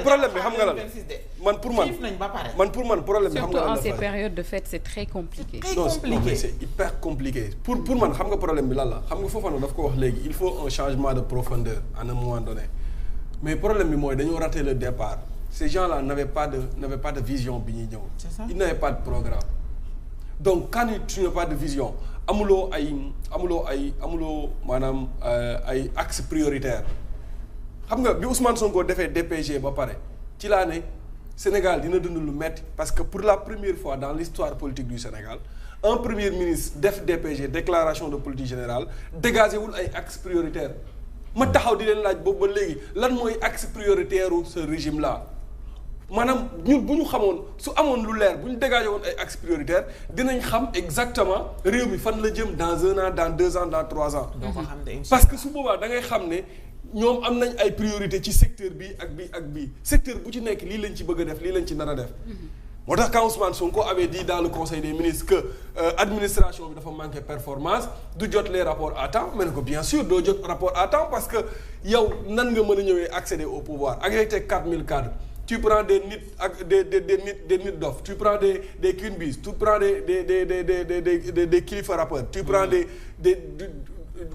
problème bi xam nga lan man pour man problème bi xam nga lan surtout en ces périodes de fête c'est très compliqué. non mais c'est hyper compliqué pour man xam nga problème bi lan la xam nga Fofana daf ko wax léegi il faut un changement de profondeur à un moment donné mais problème bi mooy dañoo raté le départ ces gens-là n'avaient pas de vision bi ñuy ñëw. c'est ça. Ils n'avaient pas de programme donc quand tu n'as pas de vision amuloo maanaam ay axes prioritaires xam nga bi Ousmane Sonko defee DPG ba pare ci laa ne Sénégal dina dund lu metti parce que pour la première fois dans l'histoire politique du Sénégal un premier ministre def DPG déclaration de politique générale dégagé wul ay axes prioritaires ma taxaw di leen laaj boobu ba léegi lan mooy axe prioritaire u ce régime là maanaam ñun bu ñu xamoon su amoon lu leer bu ñu dégagé woon ay axes prioritaires dinañ xam exactement réew mi fan la jëm dans 1 an dans 2 ans dans 3 ans. parce que su boobaa da ngay xam ne ñoom am nañ ay priorité ci secteur bi ak bii secteur bu ci nekk lii lañ ci bëgg a def lii lañ ci nar a def. moo tax quand Ousmane Sonko avait dit dans le conseil des ministres que administration bi dafa manqué performance du jot les rapports à temps mais ne ko bien sûr doo jot rapport à temps parce que yow nan nga mën a ñëwee accéder au pouvoir avec tes 4000 cadres. Tu prends des nit ak des nit dof tu prends des Queen Bees tu prends des kilifa rappeurs tu prends des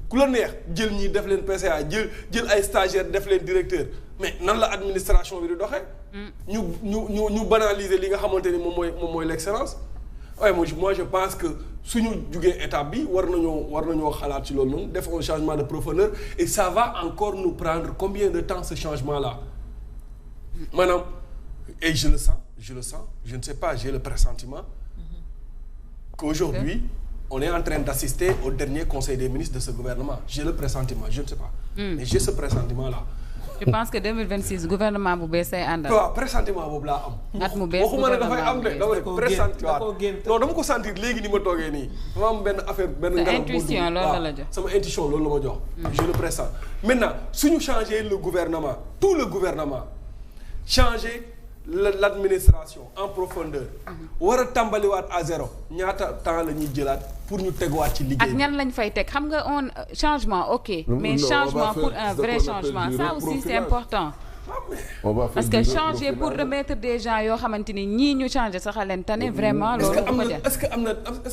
ku la neex jël ñi def leen PCA jël ay stagiaires def leen directeur mais nan la administration bi di doxee. ñu banaliser li nga xamante ni moom mooy l'excellence. waaye moi je pense que suñu jugee étape bi war nañoo xalaat ci loolu noonu def un changement de profondeur et ça va encore nous prendre combien de temps ce changement là. maanaam et je le sens je ne sais pas j'ai le pressentiment qu'aujourd'hui on est en train d'assister au dernier conseil des ministres de ce gouvernement j'ai le pressentiment je ne sais pas mais j'ai ce pressentiment là je pense que 2026 gouvernement bu bees ay àndal. waaw pressentiment boobu laa am. at mu bees waxuma ne dafay am de dama ne pressentiment non dama ko sentir léegi ni ma toogee nii dama am benn affaire benn ngelaw intuition loolu la jox sama intuition loolu la ma jox je le pressens maintenant suñu changer le gouvernement tout le gouvernement changer l'administration en profondeur war a tàmbaliwaat à zéro ñaata temps la ñuy jëlaat pour ñu teguwaat ci liggéey ak ñan lañ fay teg xam nga on changement ok mais changement pour un vrai changement ça aussi c'est important parce que changer pour remettre des gens yoo xamante ni ñii ñu changer sax a leen tane vraiment loolu bu ko def est-ce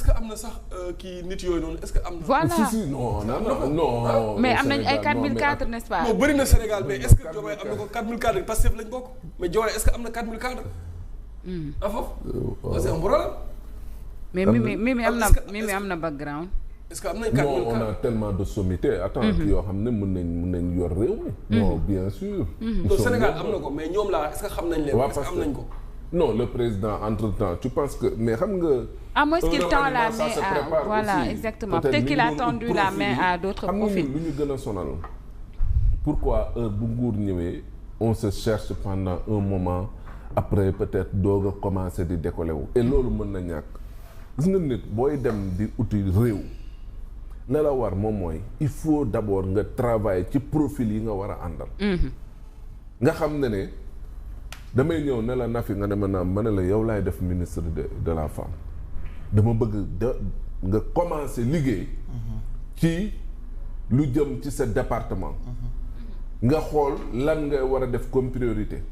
que am na sax kii nit yooyu noonu est-ce que am na voilà non mais am nañ ay 4000 cadres n'est-ce pas non bëri na Sénégal mais est-ce que Diomaye am na ko 4000 cadres Pastef lañ bokk mais Diomaye est-ce que am na 4000 cadres a foofu c'est un problème mais Mimi am na background est-ce que am nañ 4000 non on a tellement de sommité attends yoo xam ne mën nañ yor réew mi non bien sûr non Sénégal am na ko mais ñoom laa est-ce que xam nañ leen est-ce que am nañ ko non le président entre-temps tu penses que mais xam nga à moins qu'il tend la main à voilà aussi. exactement peut-être qu'il a tendu la main à d'autres profils lu ñu gën a sonal pourquoi heure bu nguur ñëwee on se cherche pendant un moment après peut-être doog a commencer di décoller wu et loolu mën na ñàkk gis nga nit booy dem di uti réew la la war moom mooy il faut d'abord nga travailler ci profil yi nga war a àndal nga xam ne damay ñëw ne la Nafi nga ne ma ne la yow laay def ministre de la femme dama bëgg nga commencer liggéey ci lu jëm ci sa département nga xool lan nga war a def comme priorité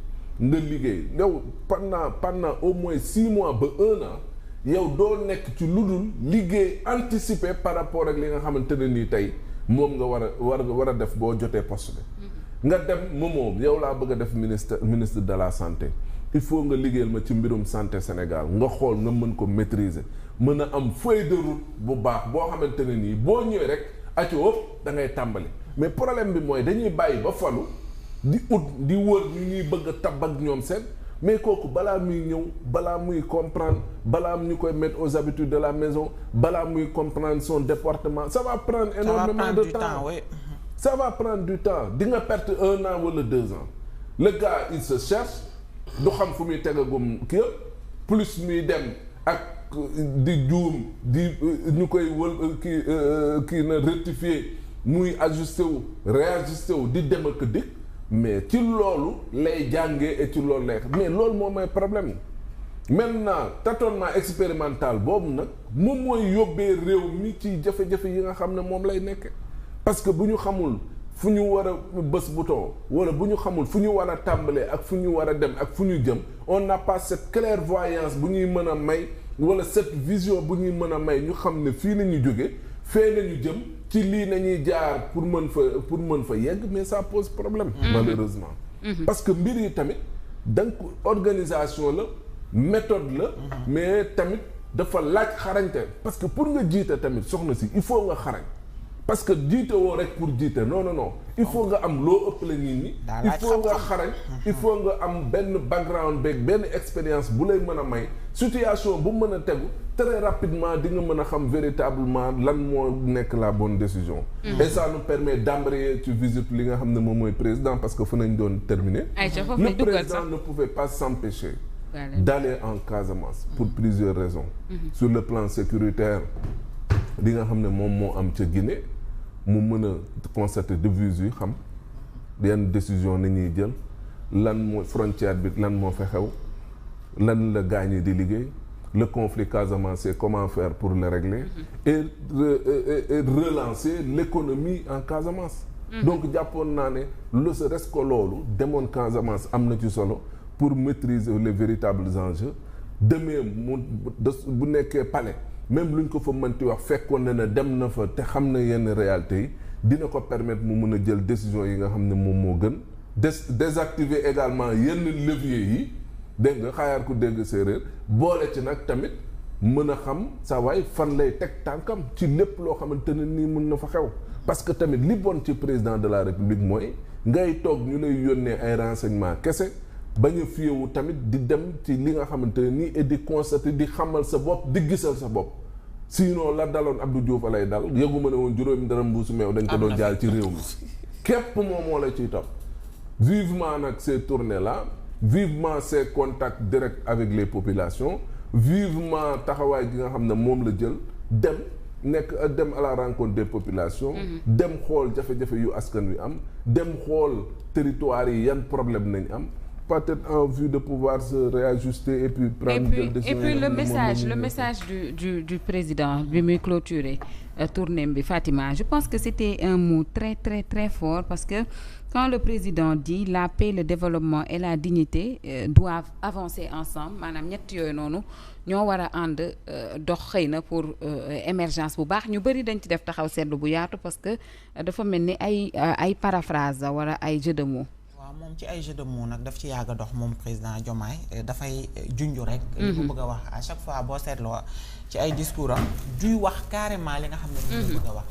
nga liggéey yow pendant au moins 6 mois ba 1 an yow doo nekk ci lu dul liggéey anticiper par rapport ak li nga xamante ne nii tey moom nga war a def boo jotee poste bi nga dem moomoo yow laa bëgg a def ministre de la santé il faut nga liggéeyal ma ci mbirum santé Sénégal nga xool nga mën ko maîtriser mën a am feuille de route bu baax boo xamante ne nii boo ñëwee rek aci wëpp da ngay tàmbali mais problème bi mooy dañuy bàyyi ba falu di wër ñu ñuy bëgg a tab ak ñoom seen mais kooku balaa muy ñëw balaa muy comprendre balaa ñu koy mettre aux habitudes de la maison balaa muy comprendre son département ça va prendre énormément de temps ça va prendre du temps di nga perte 1 an wala 2 ans le gars il se cherche du xam fu muy tegagum kii plus muy dem ak di juum di ñu koy wël kii na rectifier muy ajusté wu réajusté wu di dem ak dikk mais ci loolu lay jàngee et ci loolu lay mais loolu moom mooy problème maintenant tâtonnement expérimental boobu nag moom mooy yóbbee réew mi ci jafe-jafe yi nga xam ne moom lay nekk parce que bu ñu xamul fu ñu war a bës bouton wala bu ñu xamul fu ñu war a tàmbalee ak fu ñu war a dem ak fu ñu jëm on n'a pas cette clairvoyance bu ñuy mën a may wala cette vision bu ñuy mën a may ñu xam ne fii nañu jóge fee nañu jëm ci lii nañuy jaar pour mën fa yegg mais ça pose problème malheureusement parce que mbir yi tamit donc organisation la méthode la mais tamit dafa laaj xarañte parce que pour nga jiite tamit soxna si il faut nga xarañ parce que jiite woo rek pour jiite non il faut nga am loo ëpp la nit ñi il faut nga xarañ il faut nga am benn background beeg benn expérience bu lay mën a may situation bu mën a tegu très rapidement di nga mën a xam véritablement lan moo nekk la bonne décision et ça nous permet d'embrayer ci visite li nga xam ne moom mooy président parce que fu nañ doon terminer le président ne pouvait pas s'empêcher d'aller en Casamance pour plusieurs raisons sur le plan sécuritaire li nga xam ne moom moo am ca Guinée mu mën a constater de visu yi xam yenn décision nañuy jël lan mooy frontière bi lan moo fa xew lan la gaañ di liggéey le conflit Casamance comment faire pour le régler et relancer l'économie en Casamance donc jàppoon naa ne lu sa res ko loolu demoon Casamance am na ci solo pour maîtriser les véritables enjeux demee bu nekkee palais même luñ ko fa mënti wax fekkoon na ne dem na fa te xam na yenn réalités yi dina ko permettre mu mën a jël décision yi nga xam ne moom moo gën désactiver également yenn leviers yi dégg nga xaayaar ku dégg séeréer boole ci nag tamit mën a xam sa waay fan lay teg tànkam ci lépp loo xamante ne nii mën na fa xew parce que tamit li bon ci président de la république mooy ngay toog ñu lay yónnee ay renseignements kese bañ a fiyewu tamit di dem ci li nga xamante ne nii et di constater di xamal sa bopp di gisal sa bopp sinon la daloon Abdou Diouf lay dal yëguma ne woon juróomi dara mbuusu meew dañ ko doon jaal ci réew mi képp moom moo la ciy topp vivement nag ces tournées là vivement ces contacts directs avec les populations vivement taxawaay gi nga xam ne moom la jël dem à la rencontre des populations dem xool jafe-jafe yu askan wi am dem xool territoire yi yan problème nañ am peut-être en vue de pouvoir se réajuster et puis prendre des décisions. Et puis le message du président bi muy clôturer tournée bi Fatima je pense que c'était un mot très très très fort parce que quand le président dit la paix le développement et la dignité doivent avancer ensemble maanaam ñett yooyu noonu ñoo war a ànd dox xëy na pour émergence bu baax ñu bëri dañ ci def taxaw seetlu bu yaatu parce que dafa mel ni ay paraphrase wala ay jeu de mots. moom ci ay jeu de mots nag daf ci yàgg a dox moom président Diomaye dafay junju rek li ko bëgg a wax à chaque fois boo seetloo ci ay discours am duy wax carrément li nga xam ne li ko bëgg a wax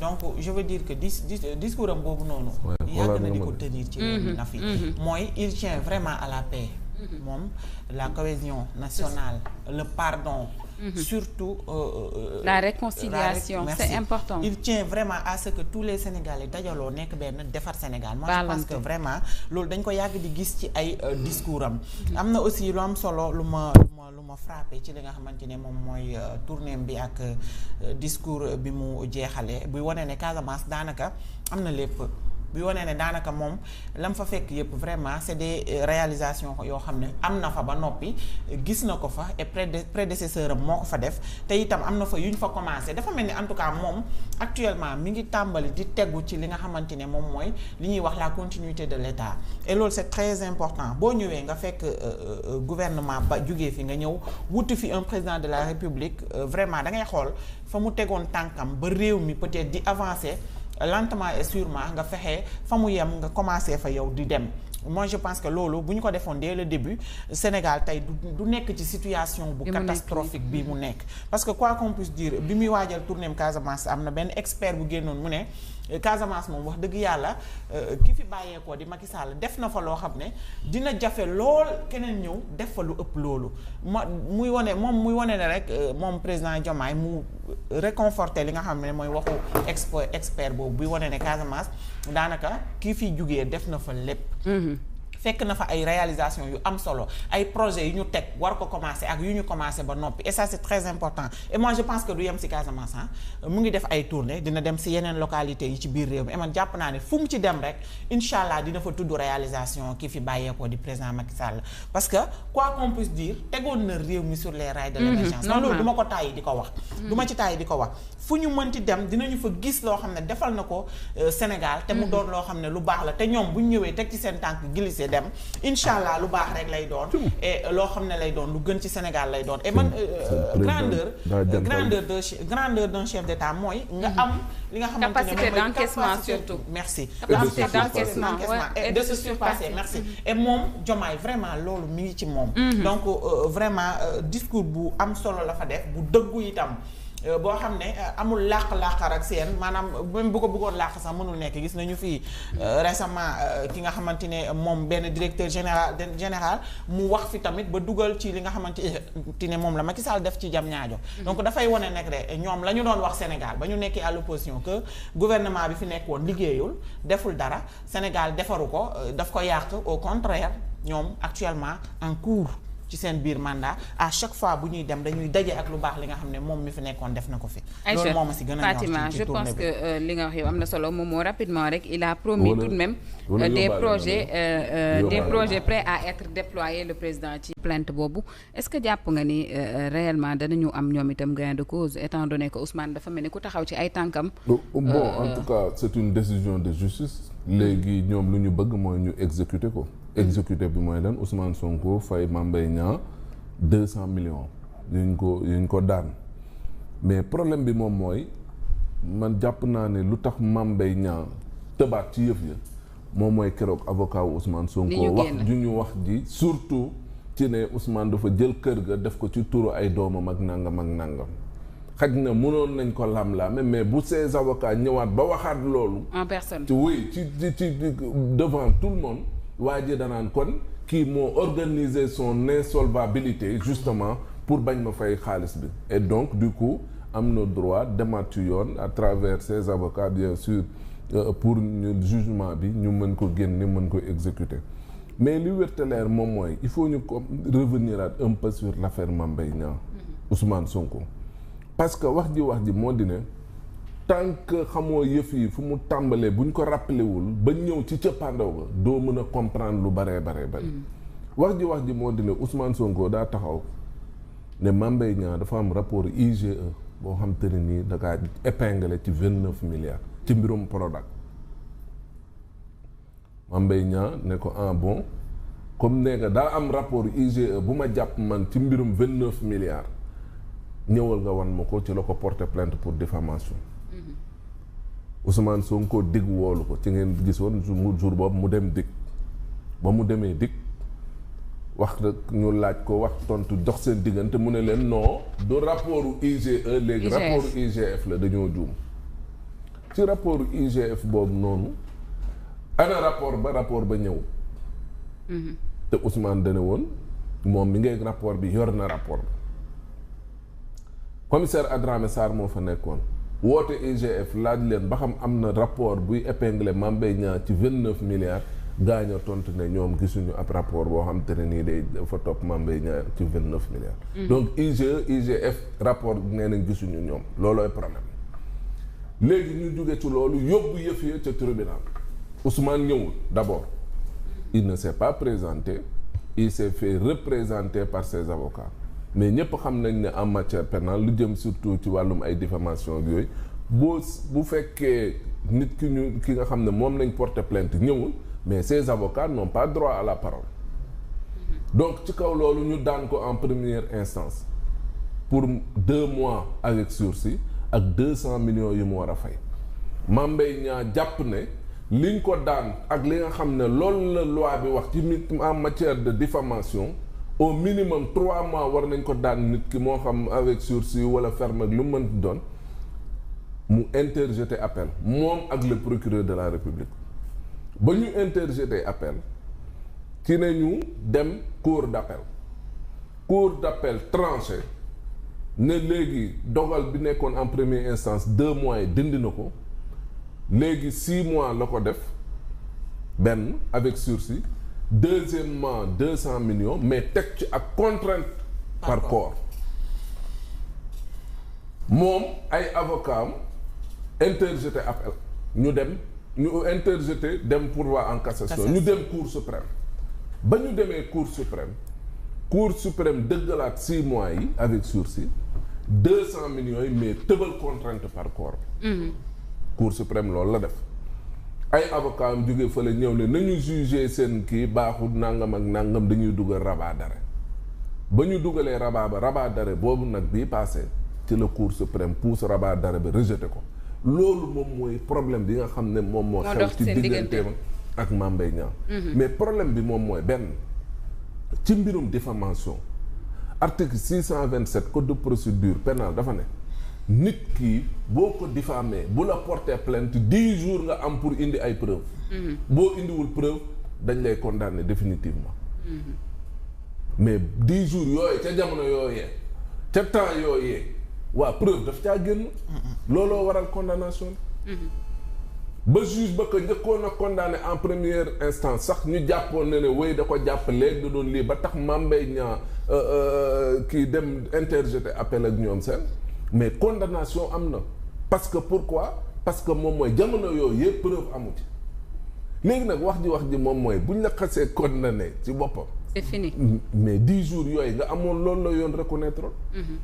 donc je veux dire que discours am boobu noonu yàgg na di ko tenir ci réew mi na fi mooy il tient vraiment à la paix moom la cohésion nationale le pardon surtout la réconciliation c'est important il tient vraiment à ce que tous les Sénégalais dajaloo nekk benn defar Sénégal moi je pense que vraiment loolu dañ ko yàgg di gis ci ay discours am na aussi lu am solo lu ma frappé ci li nga xamante ne moom mooy tournée bi ak discours bi mu jeexalee buy wane ne Casamance daanaka am na lépp bi wane ne daanaka moom lam fa fekk yëpp vraiment c'est des réalisations yoo xam ne am na fa ba noppi gis na ko fa et prédécesseur am moo ko fa def te itam am na fa yu ñu fa commencé dafa mel ni en tout cas moom actuellement mi ngi tàmbali di tegu ci li nga xamante ne moom mooy li ñuy wax la continuité de l'État et loolu c'est très important boo ñëwee nga fekk gouvernement ba jugee fi nga ñëw wuti fi un président de la République vraiment da ngay xool fa mu tegoon tànkam ba réew mi peut-être di avancer lentement et sûrement nga fexe fa mu yem nga commencé fa yow di dem moi je pense que loolu bu ñu ko defoon dès le début Sénégal tey du nekk ci situation bu catastrophique bi mu nekk parce que quoi qu'on puisse dire bi muy waajal tournéem Casamance am na benn expert bu génnoon mu ne Casamance moom wax dëgg yàlla ki fi bàyyeekoo di Macky Sall def na fa loo xam ne dina jafe lool keneen ñëw def fa lu ëpp loolu muy wane ne rek moom président Diomaye mu réconforter li nga xam ne mooy waxu expert boobu buy wane ne Casamance daanaka kii fiy jugee def na fa lépp fekk na fa ay réalisation yu am solo ay projets yu ñu teg war ko commencer ak yu ñu commencer ba noppi et ça c'est très important et moi je pense que du yem ci Casamance mu ngi def ay tournées dina dem ci yeneen localités yi ci biir réew mi et man jàpp naa ne fu mu ci dem rek incha allah dina fa tudd réalisation ki fi bàyyeekoo di président Macky Sall parce que quoi qu'on puisse dire tegoon na réew mi sur les rails de l'émergence non loolu du ma ko tàyyi di ko wax du ma ci tàyyi di ko wax fu ñu mënti dem dinañu fa gis loo xam ne defal na ko Sénégal te mu doon loo xam ne lu baax la te ñoom bu ñu ñëwee teg ci seen tànk glissé dem incha allah lu baax rek lay doon et loo xam ne lay doon lu gën ci Sénégal lay doon et man grandeur d'un chef d'État mooy nga am li nga xamante ne capacité d'encaissement surtout merci capacité d'encaissement et de se surpasser merci et moom Diomaye vraiment loolu mi ngi ci moom donc vraiment discours bu am solo la fa def bu dëggu itam boo xam ne amul làq-làqar ak seen maanaam même bu ko bëggoon làq sax mënul nekk gis nañu fii récemment ki nga xamante ne moom benn directeur général mu wax fi tamit ba dugal ci li nga xamante ne moom la Macky Sall def ci Diamniadio donc dafay wane nag de ñoom la ñu doon wax Sénégal ba ñu nekkee à l'opposition que gouvernement bi fi nekk woon liggéeyul deful dara Sénégal defaru ko daf ko yàq au contraire ñoom actuellement en cours ci seen biir mandat à chaque fois bu ñuy dem dañuy daje ak lu baax li nga xam ne moom mi fi nekkoon def na ko fi. loolu moo ma si gën a ñor Fatima je pense que li nga wax yow am na solo moom moo rapidement rek il a promis tout de même des projets prêts à être déployés le président ci plainte boobu est-ce que jàpp nga ni réellement danañu am ñoom itam gain de cause étant donné que Ousmane dafa mel ni ku taxaw ci ay tànkam. bon en tout cas c'est une décision de justice léegi ñoom lu ñu bëgg mooy ñu exécuter ko. exécuté bi mooy lan Ousmane Sonko fay Mame Mbaye Niang 200 millions yuñ ko daan mais problème bi moom mooy man jàpp naa ne lu tax Mame Mbaye Niang tëbaat ci yëf ya moom mooy keroog avocat wu Ousmane Sonko wax ju ñu wax ji surtout ci ne Ousmane dafa jël kër ga def ko ci turu ay doomam ak nangam xaj na mënoon nañ ko lam-laame mais bu ces avocats ñëwaat ba waxaat loolu en personne ci devant tout le monde waa ji danaan kon kii moo organiser son insolvabilité justement pour bañ ma fay xaalis bi et donc du coup am na droit demaat ci yoon à travers ses avocats bien sûr pour ñu jugement bi ñu mën ko génne mën ko exécuter mais li wérte leer moom mooy il faut ñu revenir un peu sur l'affaire Mame Mbaye Niang Ousmane Sonko parce que wax ji moo di ne tant que xamoo yëf yi fu mu tàmbalee bu ñu ko rappelé wul ba ñëw ci cëppaandaw ga doo mën a comprendre lu baree bari wax ji moo di ne Ousmane Sonko daa taxaw ne Mame Mbaye Niang dafa am rapport IGE boo xam te ne nii da kaa épinglé ci 29 milliards ci mbirum Prodac Mame Mbaye Niang ne ko bon comme nee nga daa am rapport IGE bu ma jàpp man ci mbirum 29 milliards ñëwal nga wan ma ko ci la ko porter plainte pour diffamation Ousmane Sonko dig woolu ko ci ngeen gisoon jour boobu mu dem dig ba mu demee dig wax rek ñu laaj ko wax tontu jox seen diggante mu ne leen non du rapportu IGE léegi rapportu IGF la dañoo juum ci rapportu IGF boobu noonu ana rapport ba ñëw te Ousmane dane woon moom mi ngay rapport bi yor na rapport bi commissaire Adramé Sarr moo fa nekkoon woote IGF laaj leen ba xam am na rapport buy épinglé Mame Mbaye Niang ci 29 milliards gaañoo tontu ne ñoom gisuñu ab rapport boo xam te ne nii day dafa topp Mame Mbaye Niang ci 29 milliards donc IGF rapport nee nañ gisuñu ñoom loolooy problème léegi ñu jóge ci loolu yóbbu yëf ya ca tribunal Ousmane ñëwul d'abord il ne s'est pas présenté il s'est fait représenter par ses avocats mais ñëpp xam nañ ne en matière pénale lu jëm surtout ci wàllum ay diffamation ak yooyu bu fekkee nit ki nga xam ne moom lañ porter plainte ñëwul mais ces avocats n'ont pas droit à la parole donc ci kaw loolu ñu daan ko en première instance pour 2 mois avec sursis ak 200 millions yu mu war a fay Mame Mbaye Niang jàpp ne liñ ko daan ak li nga xam ne loolu la loi bi wax ci en matière de diffamation au minimum 3 mois war nañ ko daan nit ki moo xam avec sursis wala ferme ak lu mën doon mu interjeter appel moom ak le procureur de la République ba ñu interjeter appel ci ne ñu dem cour d'appel tranché ne léegi dogal bi nekkoon en première instance 2 mois yi dindi na ko léegi 6 mois la ko def benn avec sursis deuxièmement 200 millions mais teg ci ak contrainte par corps moom ay avocat am interjeté appel ñu interjeté dem pourvoi en cassation ñu dem cour suprême ba ñu demee cour suprême dëggalaat 6 mois yi avec sursis 200 millions yi mais tëbal contrainte par corps bi cour suprême loolu la def ay avocat am jóge fële ñëw ne nañu juger seen kii baaxul nangam ak nangam dañuy dugal rabat d'arrêt ba ñu dugalee rabat d'arrêt boobu nag bii passé ci la cour suprême pousse rabat d'arrêt bi rejeté ko loolu moom mooy problème bi nga xam ne moom moo xew ci digganteem ak Mame Mbaye Niang mais problème bi moom mooy benn ci mbirum diffamation article 627 code de procédure pénale dafa ne nit ki boo ko diffamé bu la porter plainte 10 jours nga am pour indi ay preuve boo indiwul preuve dañ lay condamner définitivement mais 10 jours yooyu ca jamono yooyee ca temps yooyee waa preuve daf caa génn looloo waral condamnation ba juge ba ko njëkkoon a condamné en première instance sax ñu jàppoon ne wéy da ko jàpp léegi da doon lii ba tax Mame Mbaye Niang kii dem interjeté appel ak ñoom seen mais condamnation am na parce que pourquoi parce que moom mooy jamono yooyu yëpp preuve amu ci léegi nag wax ji moom mooy buñ la xasee condamné ci boppam c'est fini mais 10 jours yooyu nga amoon loolu la yoon reconnaître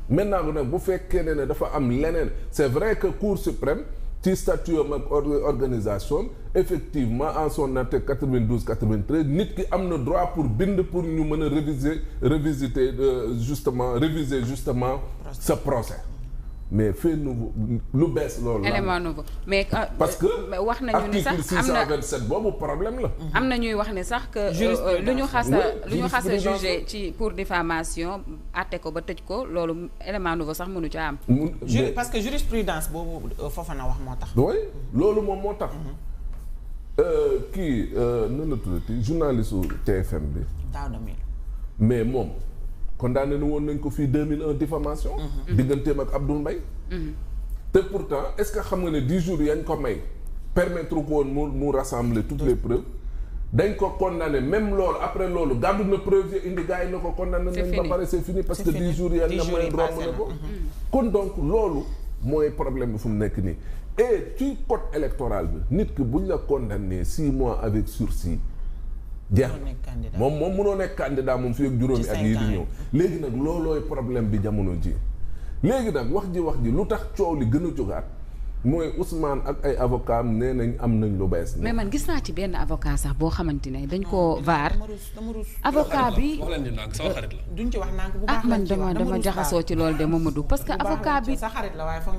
maintenant nag bu fekkee ne dafa am leneen c'est vrai que Cour suprême ci statut am ak organisation effectivement en son article 92 93 nit ki am na droit pour bind pour ñu mën a réviser justement ce procès mais fait nouveau lu bees loolu élément nouveau mais parce que wax nañu ni sax article 627 boobu problème la am na ñuy wax ne sax que lu ñu xas a jugé ci pour diffamation àtte ko ba tëj ko loolu élément nouveau sax mënu ci am parce que jurisprudence boobu foofa na wax moo tax oui loolu moom moo tax kii nan la tuddati journaliste u TFM bi mais moom condamné na woon nañ ko fii 2001 diffamation digganteem ak Abdoul Mbaye te pourtant est-ce que xam nga ne 10 jours yañ ko may permettre ko woon mu rassembler toutes les preuves dañ ko condamné même loolu après loolu gàddu na preuve yi indi gars yi na ko condamné nañ ba pare c'est fini parce que 10 jours yañ na may romb na ko kon donc loolu mooy problème bi fu mu nekk nii et ci code électoral bi nit ki buñ la condamné 6 mois avec sursis jeex moom mënoo nekk candidat moom fi ak juróomi at yii di ñëw léegi nag loolooy problème bi jamono ji léegi nag wax ji lu tax coow li gën a jógaat mooy Ousmane ak ay avocat am nee nañ am nañ lu bees mais man gis naa ci benn avocat sax boo xamante ne dañ koo vaar avocat bi wax leen di nang sama xarit la duñ ci wax nang bu baax man dama jaxasoo ci loolu de Mamadou parce que avocat bi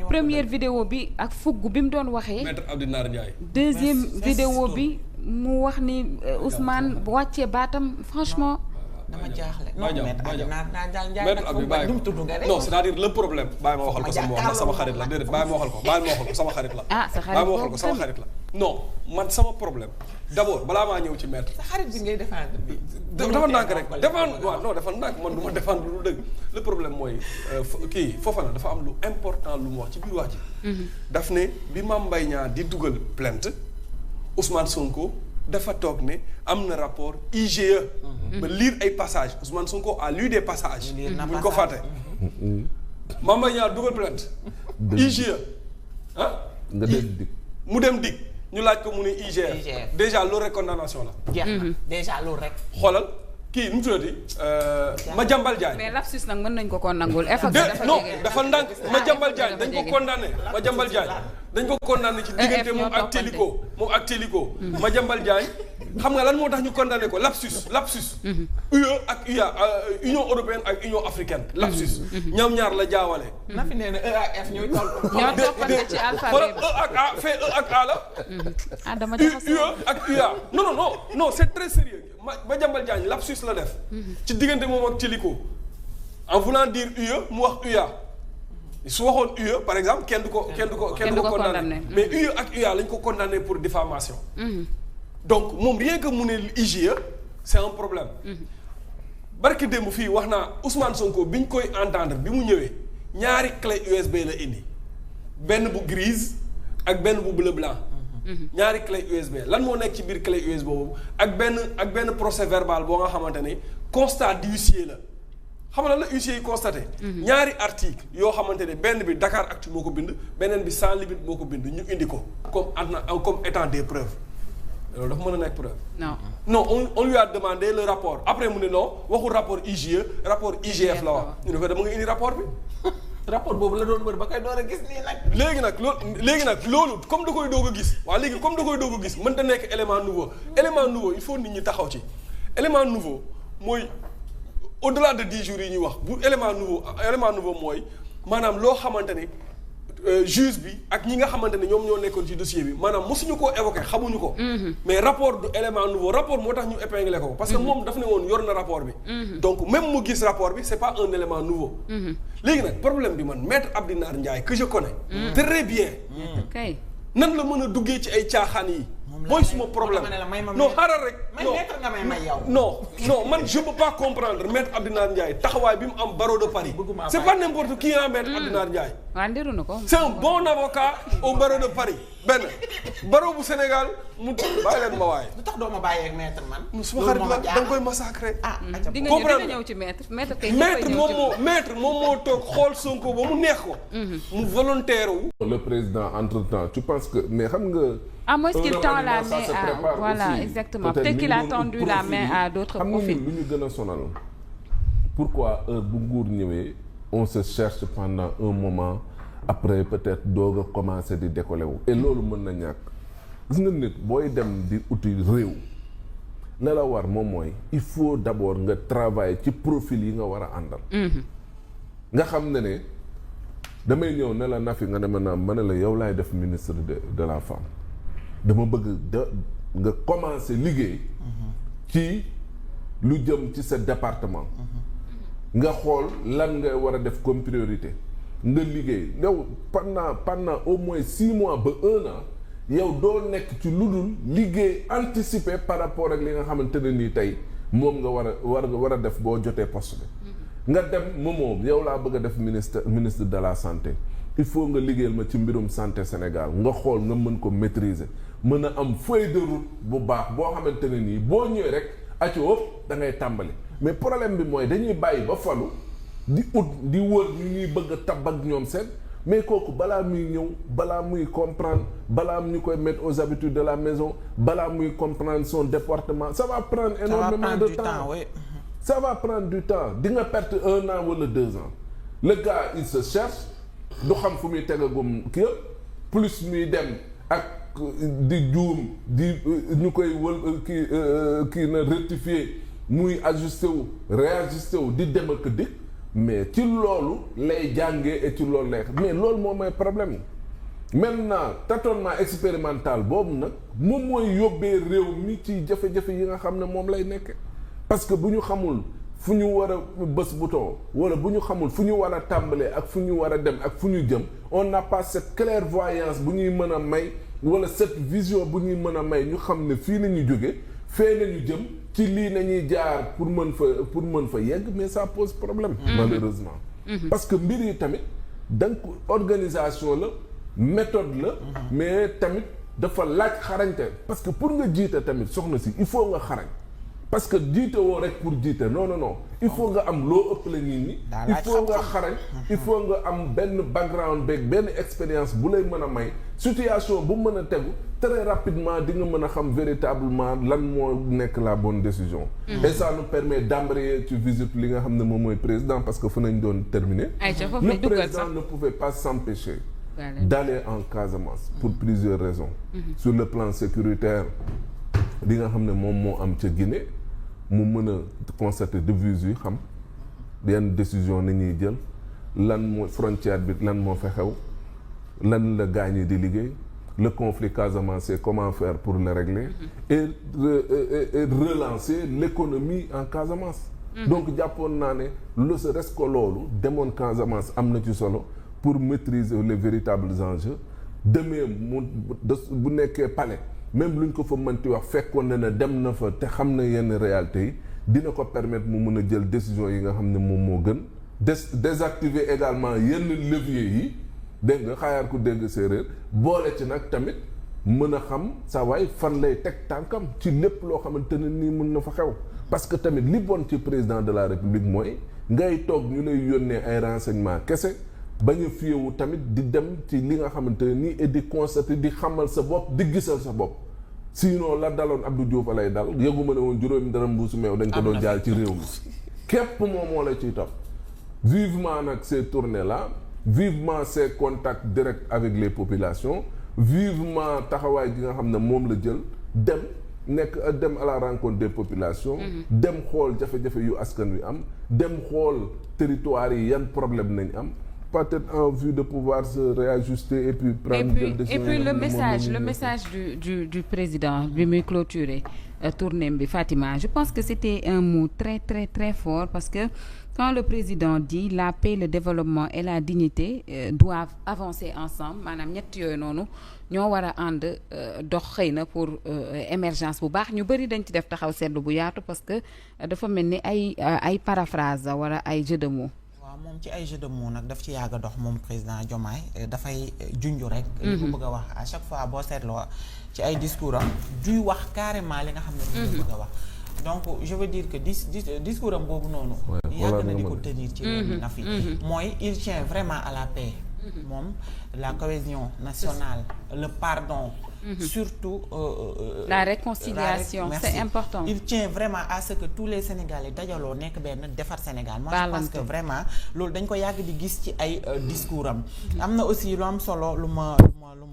première vidéo bi ak fugg bi mu doon waxee maître Abdinaar Ndiaye deuxième vidéo bi mu wax ni Ousmane bu wàccee baatam franchement dama jaaxle non c'est-à-dire le problème bàyyi ma waxal ko sama xarit la déedéet bàyyi ma waxal ko sama xarit la ah sa xarit bàyyi ma waxal ko sama xarit la non man sama problème d'abord balaa maa ñëw ci maître sa xarit bi ngay défendre bi dafa ndànk rek défendre waaw non dafa ndànk man du ma défendre lu dëgg le problème mooy kii Fofana dafa am lu important lu mu wax ci biir wax ji daf ne bi Mame Mbaye Niang di dugal plainte Ousmane Sonko dafa toog ne am na rapport IGE ba lire ay passages Ousmane Sonko a lu des passages buñ ko fàtte Mame Mbaye Niang dugal plainte IGE nga dem dik mu dem dik ñu laaj ko mu ne IGE déjà loolu rek condamnation la jeex na déjà loolu rek xoolal kii nu mu tuddati Madiambal Diagne mais lapsus nag mën nañ ko ko nangul non dafa ndànk Madiambal Diagne dañ ko condamné Madiambal Diagne dañ ko condamné ci diggante moom ak Téliko Madiambal Diagne xam nga lan moo tax ñu condamné ko lapsus UE ak UA Union européenne ak Union africaine lapsus ñoom ñaar la jaawale na fi nee na E ak F ñooy toll ñoo toppante ci alphabet E ak A fait E ak A la dama jaxasoo UE ak UA non c'est très sérieux Madiambal Diagne lapsus la def ci diggante moom ak Téliko en voulant dire UE mu wax UA su waxoon UE par exemple kenn du ko condamné mais UE ak UA lañ ko condamné pour diffamation donc moom rien que mu ne IGE c'est un problème barki démb fii wax naa Ousmane Sonko biñ koy entendre bi mu ñëwee ñaari clé USB la indi benn bu grise ak benn bu bleu blanc ñaari clé USB lan moo nekk ci biir clé USB boobu ak benn procès verbal boo nga xamante ne constat d'huissier la xam nga lan la huissier yi constaté. ñaari article yoo xamante ne benn bi Dakaractu moo ko bind beneen bi Sans Limites moo ko bind ñu indi ko comme étant des preuves loolu dafa mën a nekk preuve. non on lui a demandé le rapport après mu ne non waxul rapport IGE rapport IGF la wax. ñu ne ko dama nga indi rapport bi. rapport boobu la doon wër ba koy door a gis nii nag. léegi nag loolu comme da koy doog a gis waaw léegi comme da koy doog a gis mënta nekk élément nouveau il faut nit ñi taxaw ci élément nouveau mooy au-delà de 10 jours yi ñuy wax bu élément nouveau mooy maanaam loo xamante ne juge bi ak ñi nga xamante ne ñoom ñoo nekkoon ci dossier bi maanaam mosuñu koo évoqué xamuñu ko. mais rapport du élément nouveau rapport moo tax ñu épinglé ko parce que moom daf ne woon yor na rapport bi. donc même mu gis rapport bi c'est pas un élément nouveau. léegi nag problème bi man maître Abdy Nar Ndiaye que je connais. très bien. nan la mën a duggee ci ay caaxaan yi. mooy suma problème non xaaral rek. non man je peux pas comprendre maître Abdy Nar Ndiaye taxawaay bi mu am barreau de Paris. c'est pas n'importe qui maître Abdy Nar Ndiaye. waaw ndiru na ko. c'est un bon avocat au barreau de Paris benn barreau bu Sénégal mu bàyyi leen ma waaye. lu tax doo ma bàyyi ak maître man. suma xarit la da nga koy massacrer. di nga ñëw ci maître maître moom moo toog xool Sonko ba mu neex ko. mu volontaire wu. le président entre-temps tu penses que mais xam nga. à moins qu'il tend la main à voilà exactement peut-être qu'il a tendu la main à d'autres profils. xam nga lu ñu gën a sonal pourquoi heure bu nguur ñëwee on se cherche pendant un moment après peut-être doog a commencer di décoller wu. et loolu mën na ñàkk gis nga nit booy dem di uti réew la la war moom mooy il faut d'abord nga travailler ci profil yi nga war a àndal. nga xam ne damay ñëw ne la Nafi nga ne ma ne la yow laay def ministre de la femme. dama bëgg nga commencer liggéey ci lu jëm ci sa département nga xool lan nga war a def comme priorité nga liggéey yow pendant au moins 6 mois ba 1 an yow doo nekk ci lu dul liggéey anticiper par rapport ak li nga xamante ne nii tey moom nga war a def boo jotee poste bi nga dem moomoo yow laa bëgg a def ministre de la santé il faut nga liggéeyal ma ci mbirum santé Sénégal nga xool nga mën ko maîtriser mën a am feuille de route bu baax boo xamante ne nii boo ñëwee rek aco wëpp da ngay tàmbali mais problème bi mooy dañuy bàyyi ba falu di wër ñu ñuy bëgg a tab ak ñoom seen mais kooku balaa muy ñëw balaa muy comprendre balaa ñu koy mettre aux habitudes de la maison balaa muy comprendre son département ça va prendre énormément de temps ça va prendre du temps di nga perte 1 an wala 2 ans le gars il se cherche du xam fu muy tegagum kii plus muy dem ak di juum di ñu koy kii na rectifier muy ajusté wu réajusté wu di dem ak dikk mais ci loolu lay jàngee et ci loolu lay mais loolu moom mooy problème maintenant tâtonnement expérimental boobu nag moom mooy yóbbee réew mi ci jafe-jafe yi nga xam ne moom lay nekk parce que bu ñu xamul fu ñu war a bës bouton wala bu ñu xamul fu ñu war a tàmbalee ak fu ñu war a dem ak fu ñu jëm on n'a pas cette clairvoyance bu ñuy mën a may wala cette vision bu ñuy mën a may ñu xam ne fii nañu jóge fee nañu jëm ci lii nañuy jaar pour mën fa yegg mais ça pose problème malheureusement parce que mbir yi tamit donc organisation la méthode la mais tamit dafa laaj xarañte parce que pour nga jiite tamit soxna si il faut nga xarañ parce que jiite woo rek pour jiite non il faut nga am loo ëpp la nit ñi il faut nga xarañ il faut nga am benn background beeg benn expérience bu lay mën a may situation bu mën a tegu très rapidement di nga mën a xam véritablement lan moo nekk la bonne décision et ça nous permet d'embrayer ci visite li nga xam ne moom mooy président parce que fu nañ doon terminer le président ne pouvait pas s'empêcher d'aller en Casamance pour plusieurs raisons sur le plan sécuritaire li nga xam ne moom moo am ca Guinée mu mën a constater de visu yi xam yenn décision na ñuy jël lan moo frontière bi lan moo fa xew lan la gaañ yi di liggéey le conflit Casamance comment faire pour le régler et relancer l'économie en Casamance donc jàppoon naa ne lu sa res ko loolu demoon Casamance am na ci solo pour maîtriser les véritables enjeux demee mu bu nekkee palais même luñ ko fa mënti wax fekkoon na ne dem na fa te xam na yenn réalités yi dina ko permettre mu mën a jël décision yi nga xam ne moom moo gën désactiver également yenn leviers yi dégg nga xaayaar ku dégg séeréer boole ci nag tamit mën a xam saa waay fan lay teg tànkam ci lépp loo xamante ne nii mën na fa xew. parce que tamit li bon ci président de la république mooy ngay toog ñu lay yónnee ay renseignements kese bañ a fiyewu tamit di dem ci li nga xamante ne nii et di constater di xamal sa bopp di gisal sa bopp. sinon la daloon Abdou Diouf lay dal yëguma ne woon juróomi dara mbuusu meew dañ ko doon jaal ci réew mi képp moom moo la ciy topp vivement nag ces tournées là vivement ces contacts directs avec les populations vivement taxawaay gi nga xam ne moom la jël dem à la rencontre des populations dem xool jafe-jafe yu askan wi am dem xool territoire yi yan problème nañ am peut-être en vue de pouvoir se réajuster et puis prendre des décisions. Et puis le message du président bi muy clôturer tournée bi Fatima, je pense que c'était un mot très très très fort parce que quand le président dit la paix, le développement et la dignité doivent avancer ensemble maanaam ñett yooyu noonu ñoo war a ànd dox xëy na pour émergence bu baax ñu bëri dañ ci def taxaw seetlu bu yaatu parce que dafa mel ni ay paraphrase wala ay jeu de mots. moom ci ay jeu de mots nag daf ci yàgg a dox moom président Diomaye dafay junju rek li ko bëgg a wax à chaque fois boo seetloo ci ay discours am duy wax carrément li nga xam ne li nga bëgg a wax donc je veux dire que discours am boobu noonu yàgg na di ko tenir ci réew mi na fi mooy il tient vraiment à la paix moom la cohésion nationale le pardon surtout la réconciliation c'est important. Il tient vraiment à ce que tous les Sénégalais dajaloo nekk benn defar Sénégal. Moi je pense que vraiment loolu dañ ko yàgg di gis ci ay discours am na aussi lu am solo lu ma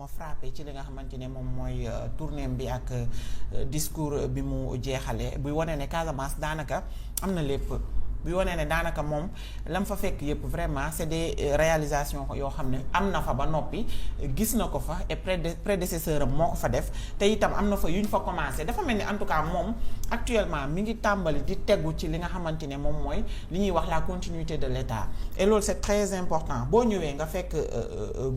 frappé ci li nga xamante ne moom mooy tournée bi ak discours bi mu jeexale buy wane ne Casamance daanaka am na lépp. bi wane ne daanaka moom lam fa fekk yëpp vraiment c'est des réalisations yoo xam ne am na fa ba noppi gis na ko fa et prédécesseur am moo ko fa def te itam am na fa yu ñu fa commencé dafa mel ni en tout cas moom actuellement mi ngi tàmbali di tegu ci li nga xamante ne moom mooy li ñuy wax la continuité de l'État et loolu c'est très important boo ñëwee nga fekk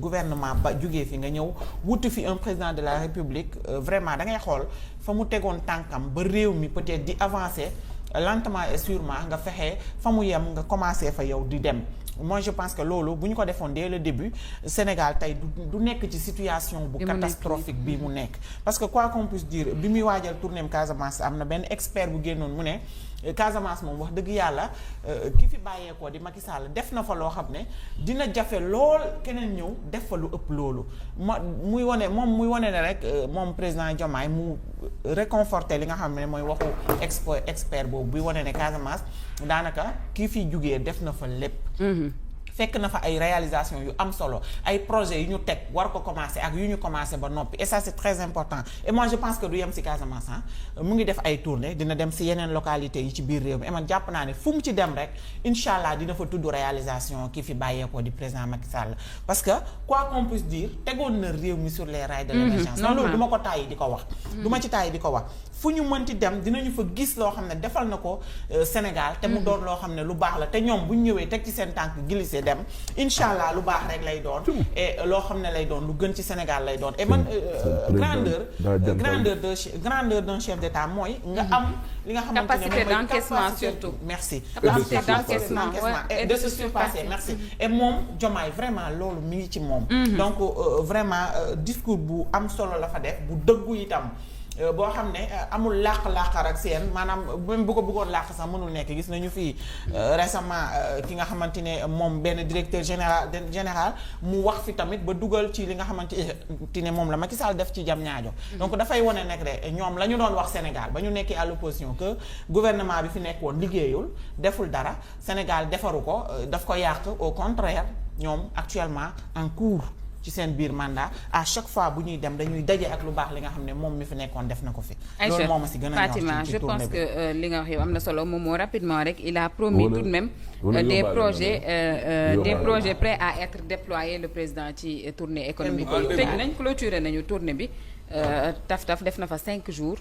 gouvernement ba jugee fi nga ñëw wuti fi un président de la République vraiment da ngay xool fa mu tegoon tànkam ba réew mi peut-être di avancer lentement et sûrement nga fexe fa mu yem nga commencé fa yow di dem moi je pense que loolu bu ñu ko defoon dès le début Sénégal tey du nekk ci situation bu catastrophique bi mu nekk parce que quoi qu'on puisse dire bi muy waajal tournéem Casamance am na benn expert bu génnoon mu ne Casamance moom wax dëgg yàlla ki fi bàyyeekoo di Macky Sall def na fa loo xam ne dina jafe lool keneen ñëw def fa lu ëpp loolu muy wane ne rek moom président Diomaye mu réconforter li nga xam ne mooy waxu expert boobu buy wane ne Casamance daanaka kii fi jugee def na fa lépp. fekk na fa ay réalisation yu am solo ay projets yu ñu teg war ko commencer ak yu ñu commencer ba noppi et ça c'est très important et moi je pense que du yem ci Casamance mu ngi def ay tournées dina dem ci yeneen localités yi ci biir réew mi et man jàpp naa ne fu mu ci dem rek incha allah dina fa tudd réalisation ki fi bàyyeekoo di président Macky Sall parce que quoi qu'on puisse dire tegoon na réew mi sur les rails de l'émergence loolu du ma ko tàyyi di ko wax du ma ci tàyyi di ko wax fu ñu mënti dem dinañu fa gis loo xam ne defal na ko Sénégal te mu doon loo xam ne lu baax la te ñoom bu ñu ñëwee teg ci seen tànk glissé dem incha allah lu baax rek lay doon et loo xam ne lay doon lu gën ci Sénégal lay doon et man grandeur d'un chef d'État mooy nga am li nga xamante ne capacité d'encaissement surtout merci capacité d'encaissement et de se surpasser merci et moom Diomaye vraiment loolu mi ngi ci moom donc vraiment discours bu am solo la fa def bu dëggu itam boo xam ne amul làq-làqar ak seen maanaam même bu ko bëggoon làq sax mënul nekk gis nañu fii récemment ki nga xamante ne moom benn directeur général mu wax fi tamit ba dugal ci li nga xamante ne moom la Macky Sall def ci Diamniadio donc dafay wane nekk de ñoom la ñu doon wax Sénégal ba ñu nekkee à l'opposition que gouvernement bi fi nekkoon liggéeyul deful dara Sénégal defaru ko daf ko yàq au contraire ñoom actuellement en cours ci seen biir mandat à chaque fois bu ñuy dem dañuy daje ak lu baax li nga xam ne moom mi fi nekkoon def na ko fi. loolu moo ma si gën a Fatima je pense que li nga wax yow am na solo moom moo rapidement rek il a promis tout de même des projets prêts à être déployés le président ci tournée économique bi tëj nañ clôturer nañu tournée bi taf def na fa 5 jours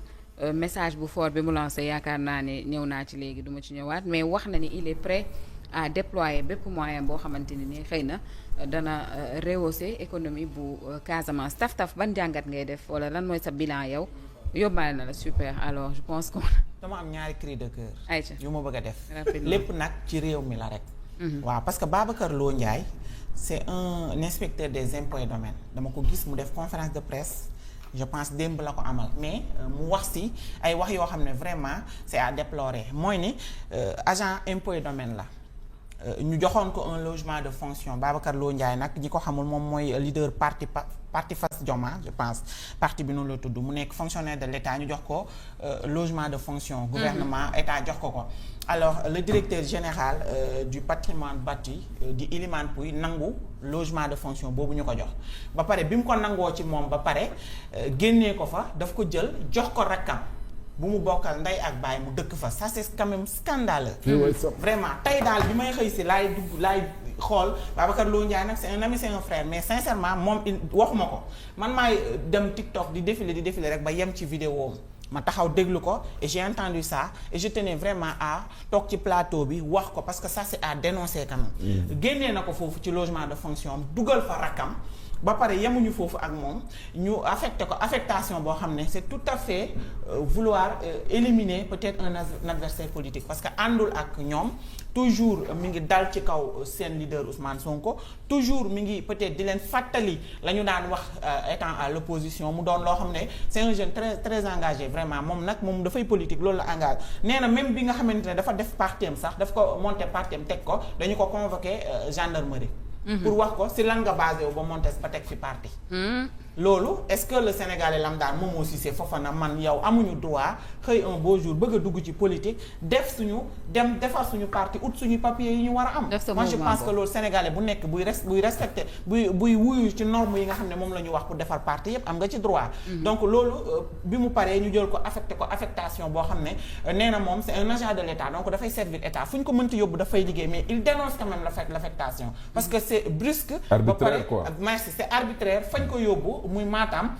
message bu fort bi mu lancé yaakaar naa ne ñëw naa ci léegi duma ci ñëwaat mais wax na ni il est prêt à déployer bépp moyen boo xamante ni xëy na dana rehausser économie bu Casamance taf ban jàngat ngay def wala lan mooy sa bilan yow yóbbaale na la super alors je pense que dama am ñaari cri de cœur Aïcha yu ma bëgg a def lépp nag ci réew mi la rek waaw parce que Babacar Lo Ndiaye c'est un inspecteur des impôts et domaines dama ko gis mu def conférence de presse je pense démb la ko amal mais mu wax ci ay wax yoo xam ne vraiment c'est à déplorer mooy ni agent impôt et domaine la ñu joxoon ko un logement de fonction Babacar Lo Ndiaye nag ñi ko xamul moom mooy leader parti Fass Joma je pense parti bi noonu la tudd mu nekk fonctionnaire de l'État ñu jox ko logement de fonction gouvernement État jox ko alors le directeur général du patrimoine bâti di Ilimane Pouy nangu logement de fonction boobu ñu ko jox ba pare bi mu ko nangoo ci moom ba pare génnee ko fa daf ko jël jox ko rakkam bu mu bokkal ndey ak baay mu dëkk fa ça c'est quand même scandaleux. Vraiment tey daal bi may xëy si laay xool Babacar Lo Ndiaye nag c'est un ami c'est un frère mais sincèrement moom waxuma ko man maay dem TikTok di défiler rek ba yem ci vidéo ma taxaw déglu ko et j'ai entendu ça et je tenais vraiment à toog ci plateau bi wax ko parce que ça c'est à dénoncer quand même. Génnee na ko foofu ci logement de fonction dugal fa rakkam. ba pare yemuñu foofu ak moom ñu affecté ko affectation boo xam ne c'est tout à fait vouloir éliminer peut-être un adversaire politique parce que àndul ak ñoom toujours mi ngi dal ci kaw seen leader Ousmane Sonko toujours mi ngi peut-être di leen fàttali la ñu daan wax étant à l'opposition mu doon loo xam ne c'est un jeune très très engagé vraiment moom dafay politique loolu la engagé nee na même bi nga xamante ne dafa def partem sax daf ko monter partem teg ko dañu ko convoqué gendarmerie. Pour wax ko si lan nga basé wu ba montes ba teg fi parti. Loolu est-ce que le Sénégalais lambda moom aussi c'est Fofana man yow amuñu droit xëy un beau jour bëgg a dugg ci politique defar suñu parti ut suñu papier yi ñu war a am. Moi je pense que loolu Sénégalais bu nekk buy respecter buy wuyu ci normes yi nga xam ne moom la ñu wax pour defar parti yépp am nga ci droit. Donc loolu bi mu paree ñu jël ko affecté ko affectation boo xam ne nee na moom c'est un agent de l'État donc dafay servir État fu ñu ko mënti yóbbu dafay liggéey mais il dénonce quand même l'affectation parce que c'est brusque. Arbitraire quoi. Merci c'est arbitraire fañ ko yóbbu. muy Matam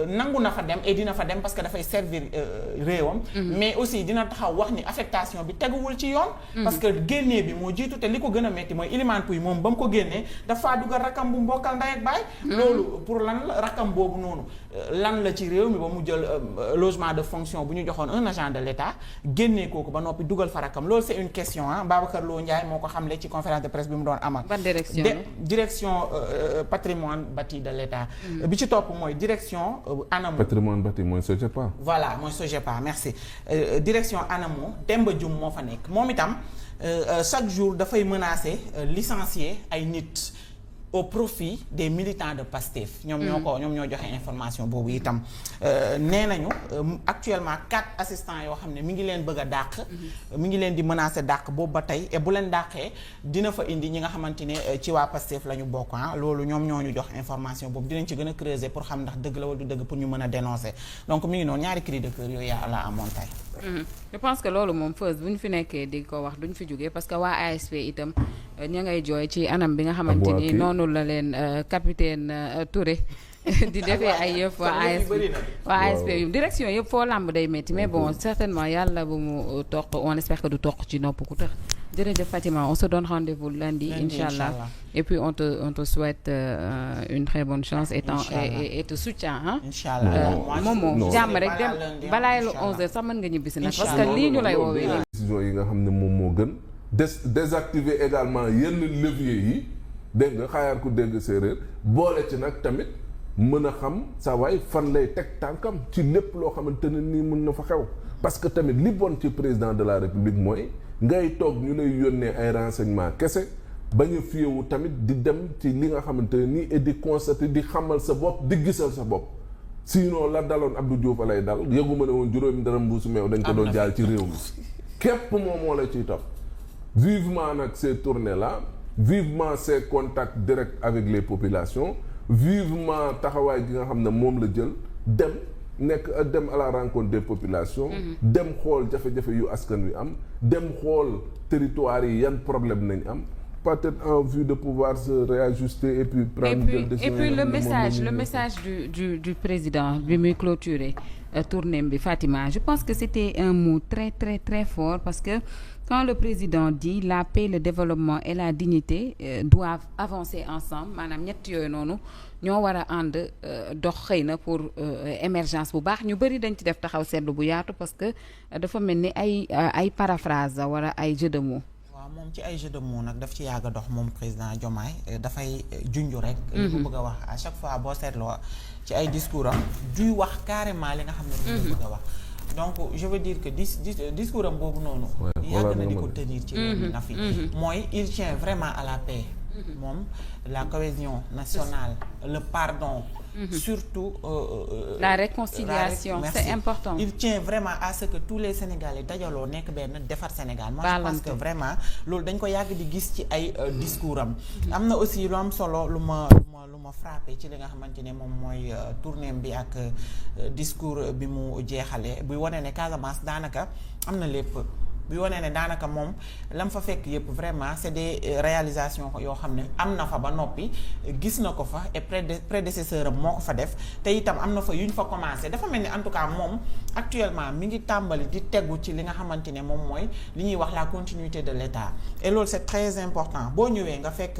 nangu na fa dem et dina fa dem parce que dafay servir réewam. Mais aussi dina taxaw wax ni affectation bi teguwul ci yoon. Parce que génnee bi moo jiitu te li ko gën a metti mooy Ilimane Pouy moom ba mu ko génnee dafa dugal rakam bu mbokkal ndey ak baay. Loolu pour lan la rakam boobu noonu lan la ci réew mi ba mu jël logement de fonction bu ñu joxoon un agent de l'État génnee kooku ba noppi dugal fa rakam loolu c'est une question Babacar Lo Ndiaye moo ko xamle ci conférence de presse bi mu doon amal. Ban direction direction patrimoine bâti de l'État. Bi ci topp mooy direction. ANAMO patrimoine bâti mooy SOGEPA. Voilà mooy SOGEPA merci direction ANAMO Demba Dioum moo fa nekk moom itam chaque jour dafay menacer licencier ay nit au profit des militants de Pastef. ñoom ñoo joxe information boobu itam nee nañu actuellement 4 assistants yoo xam ne mi ngi leen bëgg a dàq. mi ngi leen di menacer dàq boobu ba tey et bu leen dàqee dina fa indi ñi nga xamante ne ci waa Pastef la ñu bokk loolu ñoom ñoo ñu jox information boobu dinañ ci gën a creuser pour xam ndax dëgg la wala du dëgg pour ñu mën a dénoncer donc mi ngi noonu ñaari cri de cœur yooyu yàlla amoon tey. Je pense que loolu moom first bu ñu fi nekkee di ko wax duñ fi jógee parce que waa ASP itam ña ngay jooy ci anam bi nga xamante ni noonu la leen capitaine Touré di defee ay yëf waa ASP yu direction yëpp foo làmb day métti mais bon certainement yàlla bu mu toq on espère que du toq ci nopp ku tax jërëjëf Fatima on se donne rendez-vous lundi inchallah et puis on te souhaite une très bonne chance et te soutient moom jàmm rek dem balaay lu 11h sax mën nga ñibbisi nag parce que lii ñu lay woowee décision yi nga xam ne moom moo gën désactiver également yenn levier yi dégg nga xaayaar ku dégg séeréer boole ci nag tamit mën a xam sa waay fan lay teg tànkam ci lépp loo xamante ne nii mën na fa xew parce que tamit li bon ci président de la république mooy ngay toog ñu lay yónnee ay renseignements kese bañ a fiyewu tamit di dem ci li nga xamante ne nii et di constater di xamal sa bopp di gisal sa bopp sinon la daloon Abdou Diouf lay dal yëguma ne woon juróomi dara mbuusu meew dañ ko doon jaal ci réew mi képp moom moo la ciy topp vivement nag ces tournées là vivement ces contacts directs avec les populations vivement taxawaay gi nga xam ne moom la jël dem à la rencontre des populations dem xool jafe-jafe yu askan wi am dem xool territoire yi yan problème nañ am peut-être en vue de pouvoir se réajuster et puis prendre des décisions. Et puis le message du président bi muy clôturer tournée bi Fatima je pense que c'était un mot très très très fort parce que quand le président dit la paix, le développement et la dignité doivent avancer ensemble maanaam ñett yooyu noonu ñoo war a ànd dox xëy na pour émergence bu baax ñu bëri dañ ci def taxaw seetlu bu yaatu parce que dafa mel ni ay paraphrase wala ay jeu de mots. moom ci ay jeu de mots nag daf ci yàgg a dox moom président Diomaye dafay junju rek. li ko bëgg a wax à chaque fois boo seetloo ci ay discours am duy wax carrément li nga xam ne moom la bëgg a wax. donc je veux dire que discours am boobu noonu. yàgg na di ko tenir ci réew mi na fi. mooy il tient vraiment à la paix. moom la cohésion nationale le pardon. Surtout la réconciliation c'est important. Il tient vraiment à ce que tous les Sénégalais dajaloo nekk benn defar Sénégal. Moi je pense que vraiment loolu dañ ko yàgg di gis ci ay discours am. am na aussi lu am solo lu ma frappé ci li nga xamante ne moom mooy tournée bi ak discours bi mu jeexalee buy wane ne Casamance daanaka am na lépp. bi wane ne daanaka moom lam fa fekk yëpp vraiment c'est des réalisations yoo xam ne am na fa ba noppi gis na ko fa et prédécesseur am moo ko fa def te itam am na fa yu ñu fa commencé dafa mel ni en tout cas moom actuellement mi ngi tàmbali di tegu ci li nga xamante ne moom mooy li ñuy wax la continuité de l'État et loolu c'est très important boo ñëwee nga fekk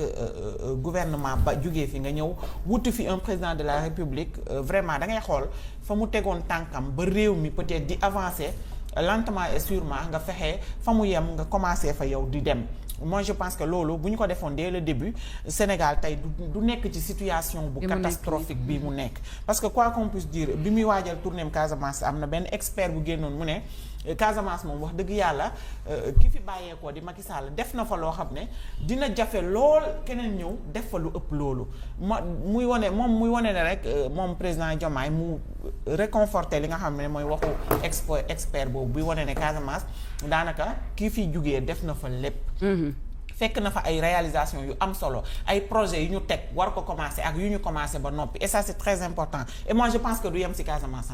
gouvernement ba jugee fi nga ñëw wutu fi un président de la République vraiment da ngay xool fa mu tegoon tànkam ba réew mi peut-être di avancer lentement et sûrement nga fexe fa mu yem nga commencé fa yow di dem moi je pense que loolu bu ñu ko defoon dès le début Sénégal tey du nekk ci situation bu catastrophique bi mu nekk parce que quoi qu'on puisse dire bi muy waajal tournéem Casamance am na benn expert bu génnoon mu ne Casamance moom wax dëgg yàlla ki fi bàyyeekoo di Macky Sall def na fa loo xam ne dina jafe lool keneen ñëw def fa lu ëpp loolu muy wane ne rek moom président Diomaye mu réconforter li nga xam ne mooy waxu expert boobu buy wane ne Casamance daanaka ki fi jugee def na fa lépp. fekk na fa ay réalisation yu am solo ay projets yu ñu teg war ko commencer ak yu ñu commencer ba noppi et ça c'est très important et moi je pense que du yem ci Casamance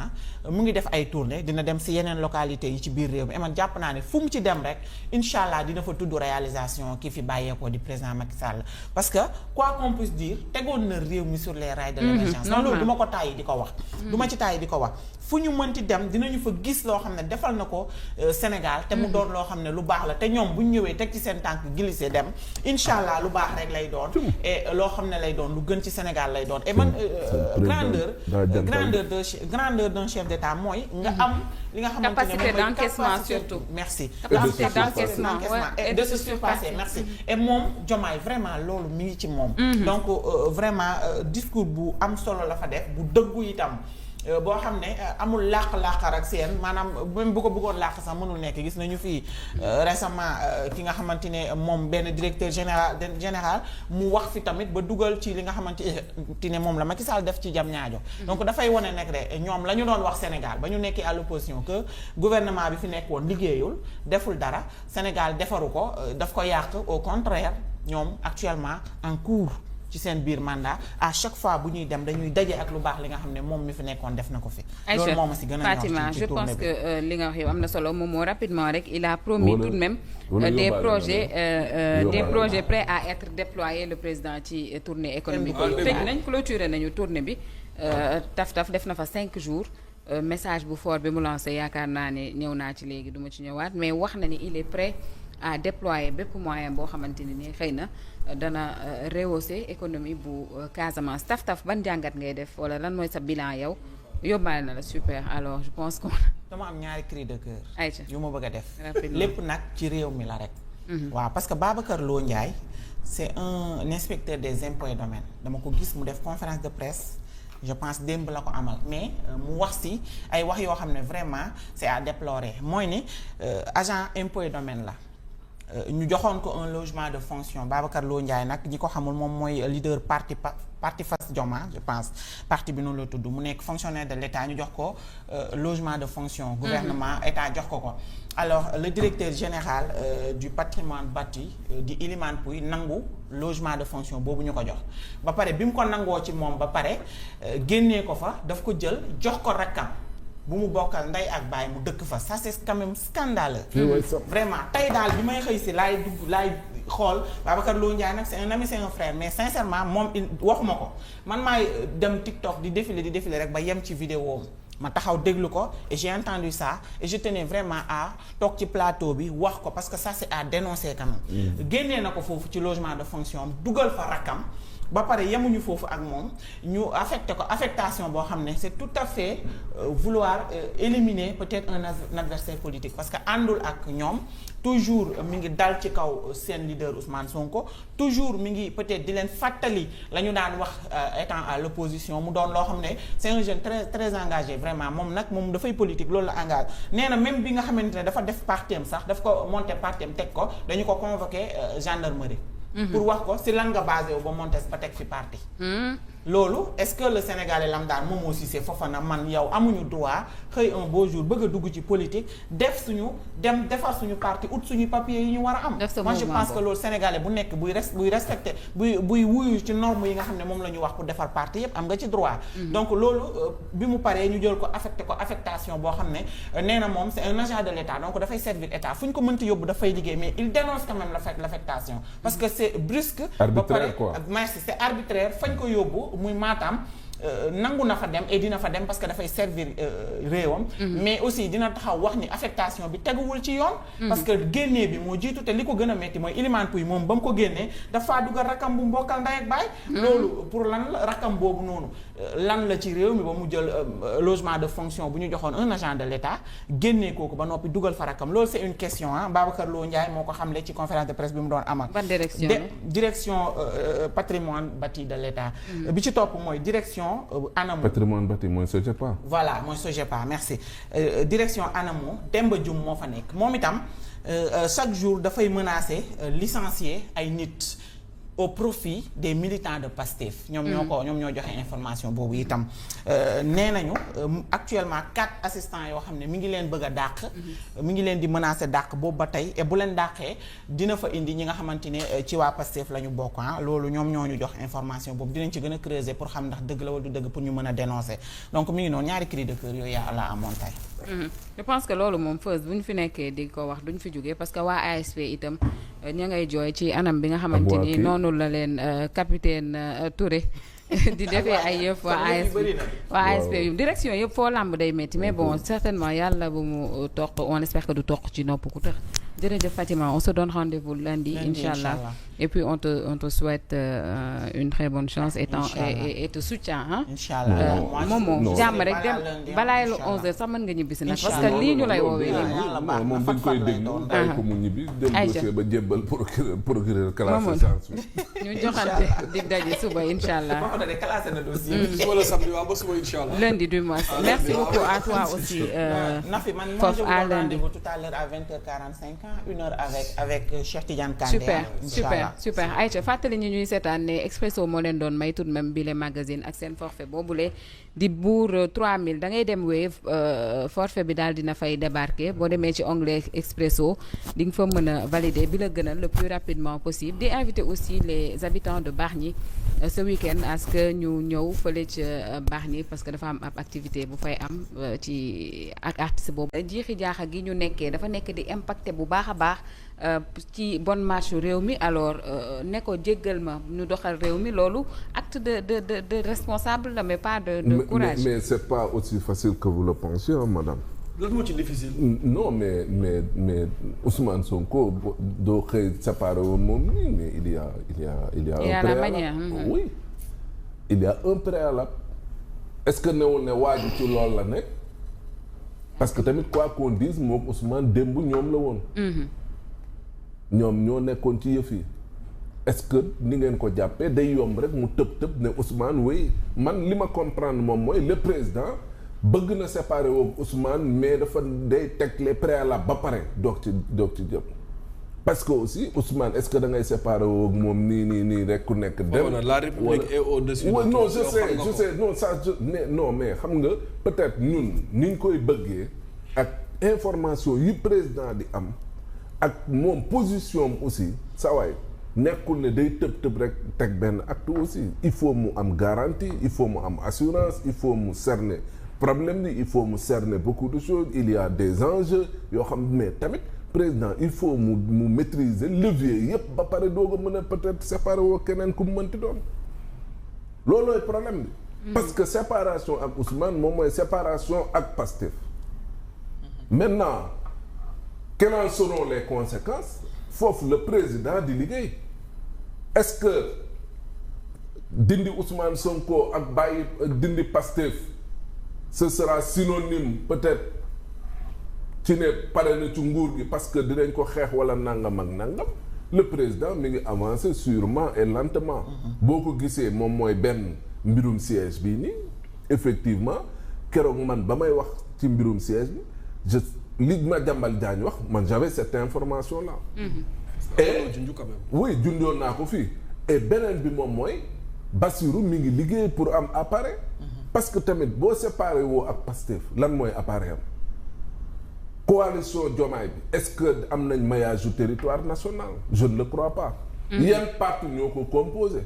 mu ngi def ay tournées dina dem ci yeneen localités yi ci biir réew mi et man jàpp naa ne fu mu ci dem rek incha allah dina fa tudd réalisation ki fi bàyyeekoo di président Macky Sall parce que quoi qu'on puisse dire tegoon na réew mi sur les rails de l'émergence non loolu du ma ko tàyyi di ko wax du ma ci tàyyi di ko wax fu ñu mënti dem dinañu fa gis loo xam ne defal na ko Sénégal te mu doon loo xam ne lu baax la te ñoom bu ñu ñëwee teg ci seen tànk glissé dem incha allah lu baax rek lay doon et loo xam ne lay doon lu gën ci Sénégal lay doon et man grandeur d'un chef d'État mooy nga am li nga xamante ne capacité d'encaissement surtout merci capacité d'encaissement et de se surpasser merci et moom Diomaye vraiment loolu mi ngi ci moom donc vraiment discours bu am solo la fa def bu dëggu itam boo xam ne amul làq-làqar ak seen maanaam même bu ko bëggoon làq sax mënul nekk gis nañu fii récemment ki nga xamante ne moom benn directeur général mu wax fi tamit ba dugal ci li nga xamante ne moom la Macky Sall def ci Diamniadio donc dafay wane nag de ñoom la ñu doon wax Sénégal ba ñu nekkee à l'opposition que gouvernement bi fi nekkoon liggéeyul deful dara Sénégal defaru ko daf ko yàq au contraire ñoom actuellement en cours ci seen biir mandat à chaque fois bu ñuy dem dañuy daje ak lu baax li nga xam ne moom mi fi nekkoon def na ko fi. loolu moom si gën a Fatima je pense que li nga wax yow am na solo moom moo rapidement rek il a promis tout de même des projets prêts à être déployés le président ci tournée économique bi tëj nañ clôturer nañu tournée bi taf def na fa 5 jours message bu fort bi mu lancé yaakaar naa ne ñëw naa ci léegi duma ci ñëwaat mais wax na ni il est prêt à déployer bépp moyen boo xamante ni xëy na dana rehausser économie bu Casamance taf ban jàngat ngay def wala lan mooy sa bilan yow yóbbaale na la super alors je pense que dama am ñaari cri de cœur Aïcha yu ma bëgg a def lépp nag ci réew mi la rek waaw parce que Babacar Lo Ndiaye c'est un inspecteur des impôts et domaines dama ko gis mu def conférence de presse je pense démb la ko amal mais mu wax ci ay wax yoo xam ne vraiment c'est à déplorer mooy ni agent impôts et domaines la ñu joxoon ko un logement de fonction Babacar Lo Ndiaye nag ñi ko xamul moom mooy leader parti Fass Joma je pense parti bi noonu la tudd mu nekk fonctionnaire de l'État ñu jox ko logement de fonction gouvernement État jox ko alors le directeur général du patrimoine bâti di Ilimane Pouy nangu logement de fonction boobu ñu ko jox ba pare bi mu ko nangoo ci moom ba pare génnee ko fa daf ko jël jox ko rakkam bu mu bokkal ndey ak baay mu dëkk fa ça c'est quand même scandaleux vraiment tey daal bi may xëy si laay xool Babacar Lo Ndiaye nag c'est un ami c'est un frère mais sincèrement moom waxuma ko man maay dem TikTok di défiler rek ba yem ci vidéo ma taxaw déglu ko et j'ai entendu ça et je tenais vraiment à toog ci plateau bi wax ko parce que ça c'est à dénoncer quand même génnee na ko foofu ci logement de fonction dugal fa rakkam ba pare yemuñu foofu ak moom ñu affecté ko affectation boo xam ne c'est tout à fait vouloir éliminer peut-être un adversaire politique parce que àndul ak ñoom toujours mi ngi dal ci kaw seen leader Ousmane Sonko toujours mi ngi peut-être di leen fàttali la ñu daan wax étant à l'opposition mu doon loo xam ne c'est un jeune très très engagé vraiment moom dafay politique loolu la engagé nee na même bi nga xamante ne dafa def partem sax daf ko monter partem teg ko dañu ko convoqué gendarmerie pour wax ko si lan nga basé wu ba monter ba teg fi parti loolu est-ce que le Sénégalais lambda moom aussi c'est Fofana man yow amuñu droit xëy un beau jour bëgg a dugg ci politique defar suñu parti ut suñu papier yi ñu war a am. moi je pense que loolu Sénégalais bu nekk buy respecté buy wuyu ci normes yi nga xam ne moom la ñu wax pour defar parti yépp am nga ci droit. donc loolu bi mu paree ñu jël ko affectation boo xam ne nee na moom c'est un agent de l'État donc dafay servir État fu ñu ko mënti yóbbu dafay liggéey mais il dénonce quand même l'affectation parce que c'est brusque. arbitraire quoi merci c'est arbitraire fañ ko yóbbu. muy Matam nangu na fa dem et dina fa dem parce que dafay servir réewam. mais aussi dina taxaw wax ni affectation bi teguwul ci yoon. parce que génnee bi moo jiitu te li ko gën a metti mooy Elimane Pouye moom ba mu ko génnee dafa dugal rakam bu mbokkal ndey ak baay. loolu pour lan la rakam boobu noonu lan la ci réew mi ba mu jël logement de fonction bu ñu joxoon un agent de l'État génnee kooku ba noppi dugal fa rakam loolu c'est une question Babacar Lo Ndiaye moo ko xamle ci conférence de presse bi mu doon amal. ban direction direction patrimoine bâti de l'État. bi ci topp mooy direction. ANAMO patrimoine bâti mooy SOGEPA. voilà mooy SOGEPA merci direction ANAMO Demba Dioum moo fa nekk moom itam chaque jour dafay menacer licencier ay nit au profit des militants de Pastef. ñoom ñoo joxe information boobu itam nee nañu actuellement 4 assistants yoo xam ne mi ngi leen bëgg a dàq. mi ngi leen di menacer dàq boobu ba tey et bu leen dàqee dina fa indi ñi nga xamante ne ci waa Pastef la ñu bokk loolu ñoom ñoo ñu jox information boobu dinañ ci gën a creuser pour xam ndax dëgg la wala du dëgg pour ñu mën a dénoncer donc mi ngi noonu ñaari cri de cœur yooyu yaa la amoon tey. je pense que loolu moom first bu ñu fi nekkee di ko wax duñ fi jógee parce que waa ASP itam ña ngay jooy ci anam bi nga xamante ni noonu la leen capitaine Touré di defee ay yëf waa ASP yu direction yëpp foo làmb day métti mais bon certainement yàlla bu mu toq on espère que du toq ci nopp ku tax jërëjëf Fatima on se donne rendez-vous lundi inchallah et puis on te souhaite une très bonne chance et te soutien inchallah moom jàmm rek dem balaay lu 11h sax mën nga ñibbisi nag parce que lii ñu lay woowee nii moom dañ koy déglu bàyyi ko mu ñibbi dem dossier ba jébbal procureur classé chance ñu joxante dig daje suba inchallah wala samedi waaw ba suba inchallah lundi du mois merci beaucoup à toi aussi Nafi man je vous donne rendez-vous tout à l'heure à 20h45 une heure avec Cheikh Tidiane Kandé super Aïcha fàttali ñu ñuy seetaan ne Expresso moo leen doon may tout de même bi le magazine ak seen forfait boobule di buur 3000 da ngay dem Wave forfait bi daal dina fay débarquer boo demee ci onglet Expresso di nga fa mën a valider bi la gënal le plus rapidement possible di inviter aussi les habitants de Bargny ce week-end à ce que ñu ñëw fële ci Bargny parce que dafa am ab activité bu fay am ci ak artiste boobu jiixi jaaxa gi ñu nekkee dafa nekk di impacter bu baax a baax ci bonne marche réew mi alors ne ko jéggal ma ñu doxal réew mi loolu acte de responsable la mais pas de courage. Mais c'est pas aussi facile que vous le pensez madame. lan moo ci difficile. non mais Ousmane Sonko doo xëy séparé woon moom nii mais il y a un préalable. La manière. Oui il y a un préalable. est-ce que newul ne waa ji ci loolu la nekk parce que tamit quoi qu'on dise moom Ousmane démb ñoom la woon. ñoom ñoo nekkoon ci yëf yi est-ce que ni ngeen ko jàppee day yomb rek mu tëb ne Ousmane oui man li ma comprendre moom mooy le président bëgg na séparer woo Ousmane mais dafa day teg les préalables ba pare doog ci jëm parce que aussi Ousmane est-ce que da ngay séparer woo moom nii rek ku nekk dem. la République est au-dessus. non je sais non ça non mais xam nga peut-être ñun ni ñu koy bëggee ak information yi président di am. ak moom position aussi sa waay nekkul ne day tëb rek teg benn acte aussi il faut mu am garantie il faut mu am assurance il faut mu cerner problème bi il faut mu cerner beaucoup de choses il y a des enjeux yoo xam mais tamit président il faut mu maîtriser levier yépp ba pare doog a mën a peut-être séparer woo keneen ku mu mënti doon loolooy problème bi parce que séparation ak Ousmane moom mooy séparation ak Pastef maintenant quelles en seront les conséquences foofu le président di liggéey est-ce que dindi Ousmane Sonko ak bàyyi dindi Pastef ce sera synonyme peut-être ci ne pare na ci nguur gi parce que dinañ ko xeex wala nangam ak nangam le président mi ngi avancer sûrement et lentement. boo ko gisee moom mooy benn mbirum siège bii nii effectivement keroog man ba may wax ci mbirum siège bi li ma jàmbal Diagne wax man j'avais cette information là. et oui jundoon naa ko fii et beneen bi moom mooy Bassirou mi ngi liggéey pour am appareil. parce que tamit boo séparé woo ak Pastef lan mooy appareil am. coalition Diomaye bi est-ce que am nañ maillage du territoire national je ne le crois pas. yan parti ñoo ko composé.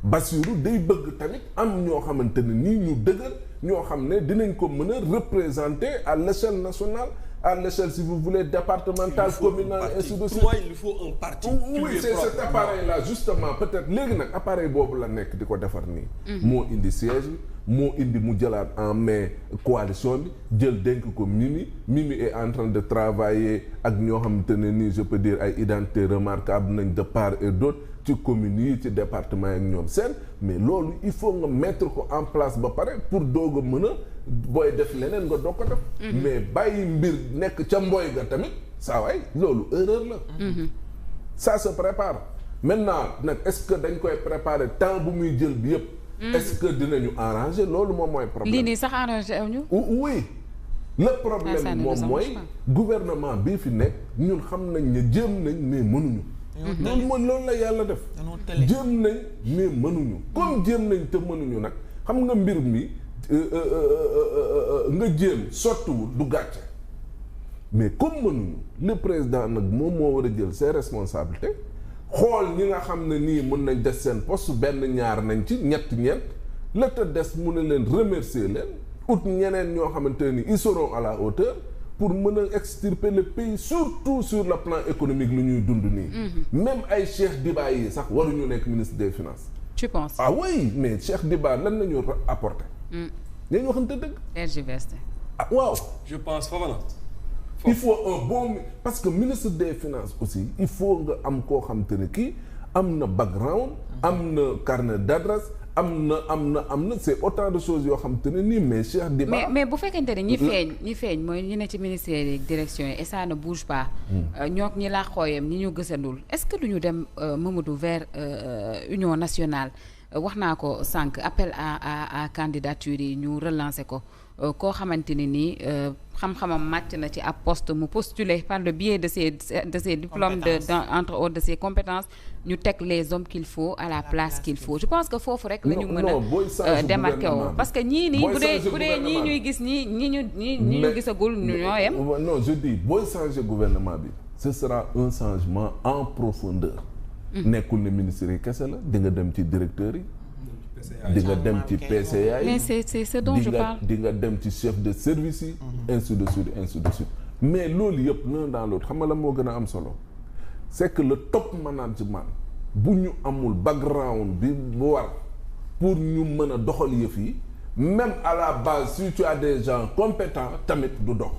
Bassirou day bëgg tamit am ñoo xamante ne nii ñu dëgër ñoo xam ne dinañ ko mën a représenter à l'échelle nationale à l'échelle si vous voulez départementale communale ainsi de suite. Pour moi il faut un parti. oui c'est cet appareil là justement peut-être léegi nag appareil boobu la nekk di ko defar nii. moo indi siège moo indi mu jëlaat en main coalition bi jël dénk ko Mimi est en train de travailler ak ñoo xamante ne nii je peux dire ay identité remarquable nañ de part et d'autre ci communes yi ci département yi ak ñoom seen mais loolu il faut nga mettre ko en place ba pare pour doog a mën a booy def leneen nga doog ko def. mais bàyyi mbir nekk ca mbooy ga tamit saa waay loolu erreur la. ça se prépare maintenant nag est-ce que dañ koy préparer temps bu muy jël bi yëpp. est-ce que dinañu arranger loolu moom mooy problème. lii nii sax arrangé wu ñu. oui le problème moom mooy gouvernement bii fi nekk ñun xam nañ ne jéem nañ mais mënuñu. loolu mooy loolu la yàlla def. jéem nañ mais mënuñu. comme jéem nañ te mënuñu nag xam nga mbir mi nga jéem sottiwul du gàcce mais comme mënuñu le président nag moom moo war a jël ses responsabilités. xool ñi nga xam ne nii mën nañ des seen poste benn ñaar nañ ci ñeent la te des mu ne leen remercier leen ut ñeneen ñoo xamante ne ni ils seront à la hauteur pour mën a extirper le pays surtout sur le plan économique lu ñuy dund nii. même ay Cheikh Diba yi sax waruñu nekk ministre des finances. tu penses. ah oui mais Cheikh Diba lan la ñu apporter. ñooñu waxante dëgg. RGVST. ah waaw. je pense Fofana. il faut un bon parce que ministre des finances aussi il faut nga am koo xam te ne kii am na background am na carnet d'adresse am na c'est autant de choses yoo xam te ne nii mais Cheikh Diba mais bu fekkente ne ñi feeñ mooy ñi ne ci ministère yi direction yi et ça ne bouge pas ñook ñi laa xooyam ñi ñu gësandul est-ce que duñu dem Mamadou vers union nationale wax naa ko sànq appel à candidature yi ñu relancer ko koo xamante ne nii xam-xamam màcc na ci ab poste mu postuler par le biais de ses diplômes entre autres de ses compétences ñu teg les hommes qu'il faut à la place qu'il faut je pense que foofu rek la ñu mën a démarqué woo parce que ñii nii bu dee ñii ñuy gis ñi ñu gisagul ñoo yem non je dis booy changer gouvernement bi ce sera un changement en profondeur nekkul ne ministère yi kese la di nga dem ci directeurs yi di nga dem ci PCA yi mais c'est ce dont je parle di nga dem ci chef de service yi ainsi de suite mais loolu yëpp l'un dans l'autre xam nga la moo gën a am solo c'est que le top management bu ñu amul background bi bu war pour ñu mën a doxal yëf yi même à la base si tu as des gens compétents tamit du dox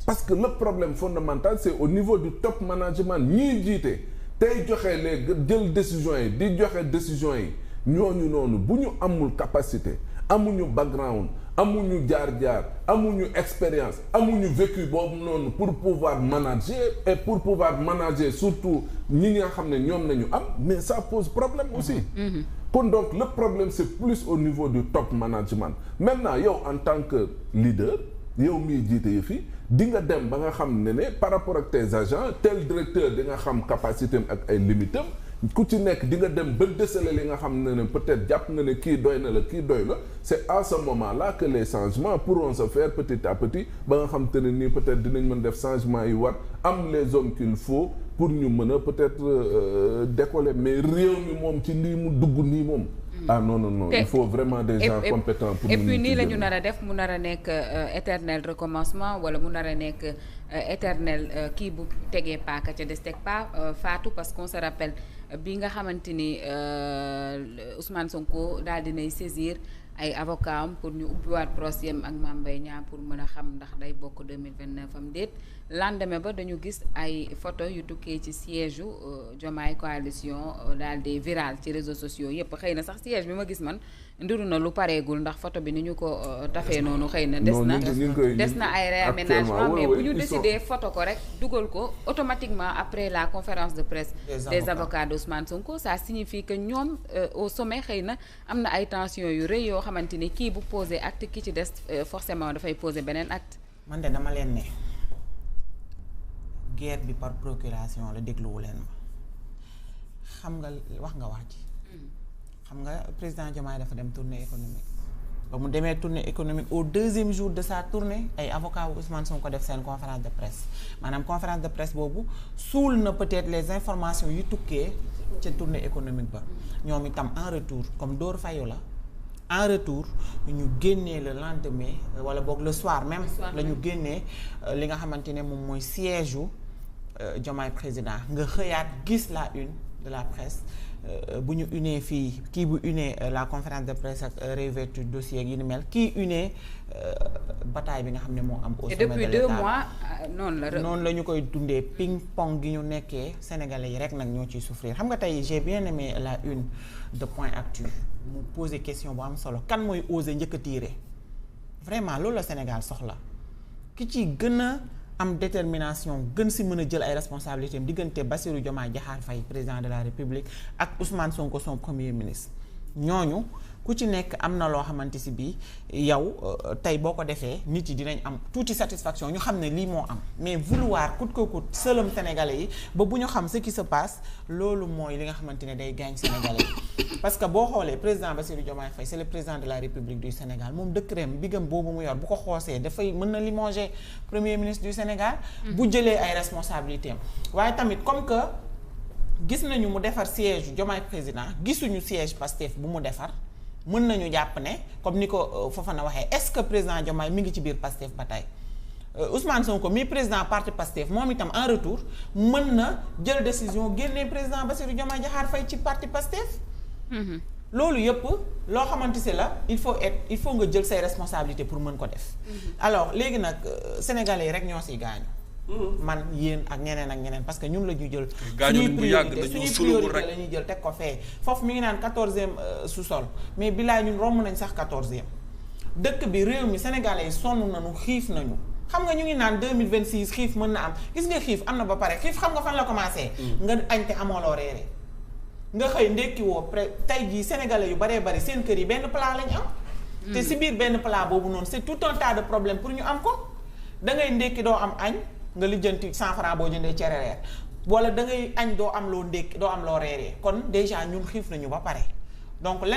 parce que le problème fondamental c'est au niveau du top management ñii jiite tey joxe les jël décisions yi di joxe décisions yi ñooñu noonu bu ñu amul capacité amuñu background amuñu jaar-jaar amuñu expérience amuñu vécu boobu noonu pour pouvoir manager et pour pouvoir manager surtout ñi nga xam ne ñoom nañu am mais ça pose problème aussi kon donc le problème c'est plus au niveau du top management maintenant yow en tant que leader yow miy jiite yi fii di nga dem ba nga xam ne par rapport ak tes agents tel directeur di nga xam capacité am ak ay limites am ku ci nekk di nga dem ba déceler li nga xam ne peut-être jàpp nga ne kii doy na la kii doy la c'est à ce moment-là que les changements pourront se faire petit à petit ba nga xam te ne nii peut-être dinañ mën def changement yi war am les hommes qu'il faut pour ñu mën a peut-être décoller mais réew mi moom ci lii mu dugg nii moom ah non il faut vraiment des gens compétents pour et puis nii la ñu nar a def mu nar a nekk éternel recommencement wala mu nar a nekk éternel kii bu tegee paaka ca des teg pas faatu parce qu'on se rappelle bi nga xamante ni Ousmane Sonko daal dinay saisir ay avocats am pour ñu ubbiwaat procès am ak Mame Mbaye Niang pour mën a xam ndax day bokk 2029 am déet lendemain ba dañu gis ay photo yu tukkee ci siège yu Diomaye coalition daal di viral ci réseaux sociaux yëpp. xëy na sax siège bi ma gis man ndiru na lu pareegul ndax photo bi ni ñu ko tafee noonu xëy na des na ay réaménagement mais bu ñu décidé photo ko rek dugal ko automatiquement après la conférence de presse des avocats d'Ousmane Sonko. Ça signifie que ñoom au sommet xëy na am na ay tensions yu rëy yoo xamante ni kii bu posé acte ki ci des forcément dafay posé beneen acte. man de dama leen ne guerre bi par procuration la dégluwu leen ma xam nga wax ji xam nga président Diomaye dafa dem tournée économique ba mu demee tournée économique au deuxième jour de sa tournée ay avocats wu Ousmane Sonko def seen conférence de presse maanaam conférence de presse boobu suul na peut-être les informations yu tukkee ca tournée économique ba ñoom itam en retour comme Dóor fayu la en retour ñu génnee le lendemain wala boog le soir même la ñu génnee li nga xamante ne moom mooy siège u Diomaye président nga xëyaat gis la une de la presse bu ñu unee fii kii bu unee la conférence de presse ak réouverture dossier yi ni mel kii unee bataille bi nga xam ne moo am au sommet de l'État. Et depuis 2 mois noonu la ñu koy dundee ping pong gi ñu nekkee sénégalais yi rek nag ñoo ciy souffrir xam nga tey j'ai bien aimé la une de Point Actu mu poser question bu am solo kan mooy oser njëkk a tirer vraiment loolu la Sénégal soxla ki ci gën a am détermination gën si mën a jël ay responsabilités am diggante Bassirou Diomaye Diakhar Faye président de la République ak Ousmane Sonko son premier ministre ñooñu ku ci nekk am na loo xamante si bii yow tey boo ko defee nit yi dinañ am tuuti satisfaction ñu xam ne lii moo am mais vouloir coûte que coûte sëlëm sénégalais yi ba bu ñu xam ce qui se passe loolu mooy li nga xamante ne day gaañ sénégalais yi parce que boo xoolee président Bassirou Diomaye Faye c'est le président de la République du Sénégal moom décret bi gëm boobu mu yor bu ko xoosee dafay mën na limoger premier ministre du Sénégal bu jëlee ay responsabilités am waaye tamit comme que gis nañu mu defar siège Diomaye président gisuñu siège Pastef bu mu defar mën nañu jàpp ne comme ni ko Fofana waxee est-ce que président Diomaye mi ngi ci biir Pastef ba tey Ousmane Sonko mi président parti Pastef moom itam en retour mën na jël décision génnee président Bassirou Diomaye Diakhar Faye ci parti Pastef. loolu yëpp loo xamante si la il faut nga jël say responsabilités pour mën ko def. alors léegi nag sénégalais yi rek ñoo siy gaañu. man yéen ak ñeneen parce que ñun la ñuy jël. suñuy priorité la ñuy jël teg ko fee foofu mi ngi naan 14e sous-sol mais bilaay ñun romb nañ sax 14e dëkk bi réew mi sénégalais yi sonn nañu xiif nañu xam nga ñu ngi naan 2026 xiif mën na am gis nga xiif am na ba pare xiif xam nga fan la commencé. nga añ te amoo loo reere nga xëy ndekki woo tey jii sénégalais yu baree bari seen kër yi benn plat lañ am. te si biir benn plat boobu noonu c'est tout un tas de problème pour ñu am ko da ngay ndekki doo am añ. nga lijjanti 100 francs boo jëndee cere reer wala da ngay añ doo am loo ndékki doo am loo reeree kon déjà ñun xiif nañu ba pare donc